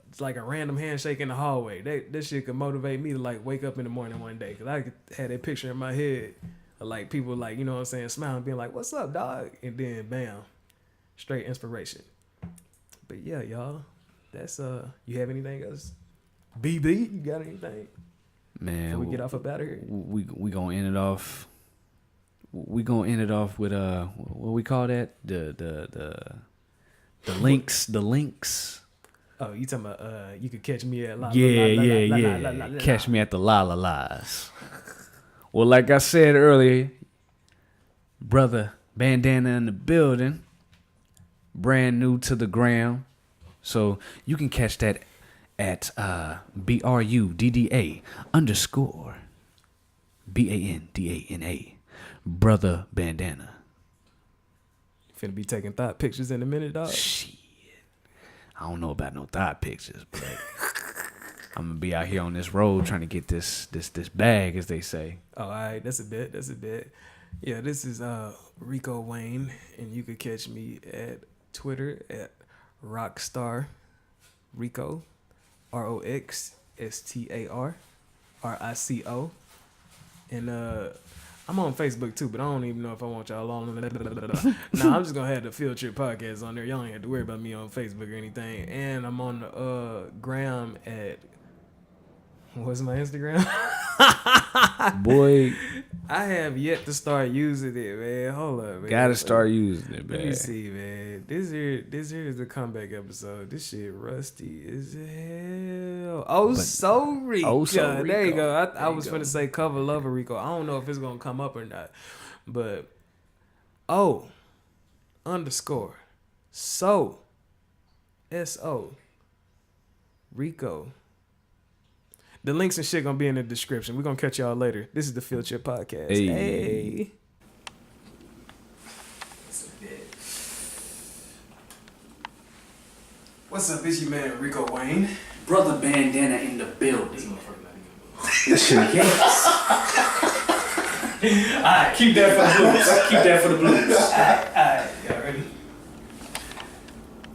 Speaker 1: it's like a random handshake in the hallway. That shit could motivate me to like wake up in the morning one day, because I had that picture in my head of like people like, you know what I'm saying, smiling, being like, what's up, dog? And then bam, straight inspiration. But yeah, y'all, that's you have anything else? BB, you got anything?
Speaker 4: Man,
Speaker 1: Before we get off up out of here.
Speaker 4: We gonna end it off. We gonna end it off with what we call that, the links.
Speaker 1: Oh, you talking about you could catch me at
Speaker 4: Yeah. Catch me at the la la las. Well, like I said earlier, brother Bandana in the building, brand new to the gram, so you can catch that at BRUDDA_BANDANA, brother Bandana.
Speaker 1: Finna be taking thought pictures in a minute, dog.
Speaker 4: Shit, I don't know about no thought pictures, but I'm gonna be out here on this road trying to get this bag, as they say.
Speaker 1: Oh, all right, that's a bit. Yeah, this is Rico Wayne, and you could catch me at Twitter at Rockstar Rico, ROXSTAR RICO, and I'm on Facebook too, but I don't even know if I want y'all on. Nah, I'm just gonna have the Feeltrip podcast on there. Y'all ain't have to worry about me on Facebook or anything. And I'm on the gram at, what's my Instagram?
Speaker 4: Boy,
Speaker 1: I have yet to start using it, man. Hold up, man.
Speaker 4: gotta start using it, man.
Speaker 1: Let me see, man. This here is the comeback episode. This shit rusty as hell. So Rico. There you go. I was finna say cover lover Rico. I don't know if it's gonna come up or not, but _so SO Rico. The links and shit gonna be in the description. We're gonna catch y'all later. This is the Feeltrip podcast. Hey. What's up? It's your man Rico Wayne.
Speaker 2: Brother Bandana in the building.
Speaker 1: Alright, keep that for the blues. Alright, y'all ready?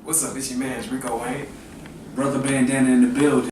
Speaker 1: What's up? It's your man Rico Wayne.
Speaker 2: Brother Bandana in the building.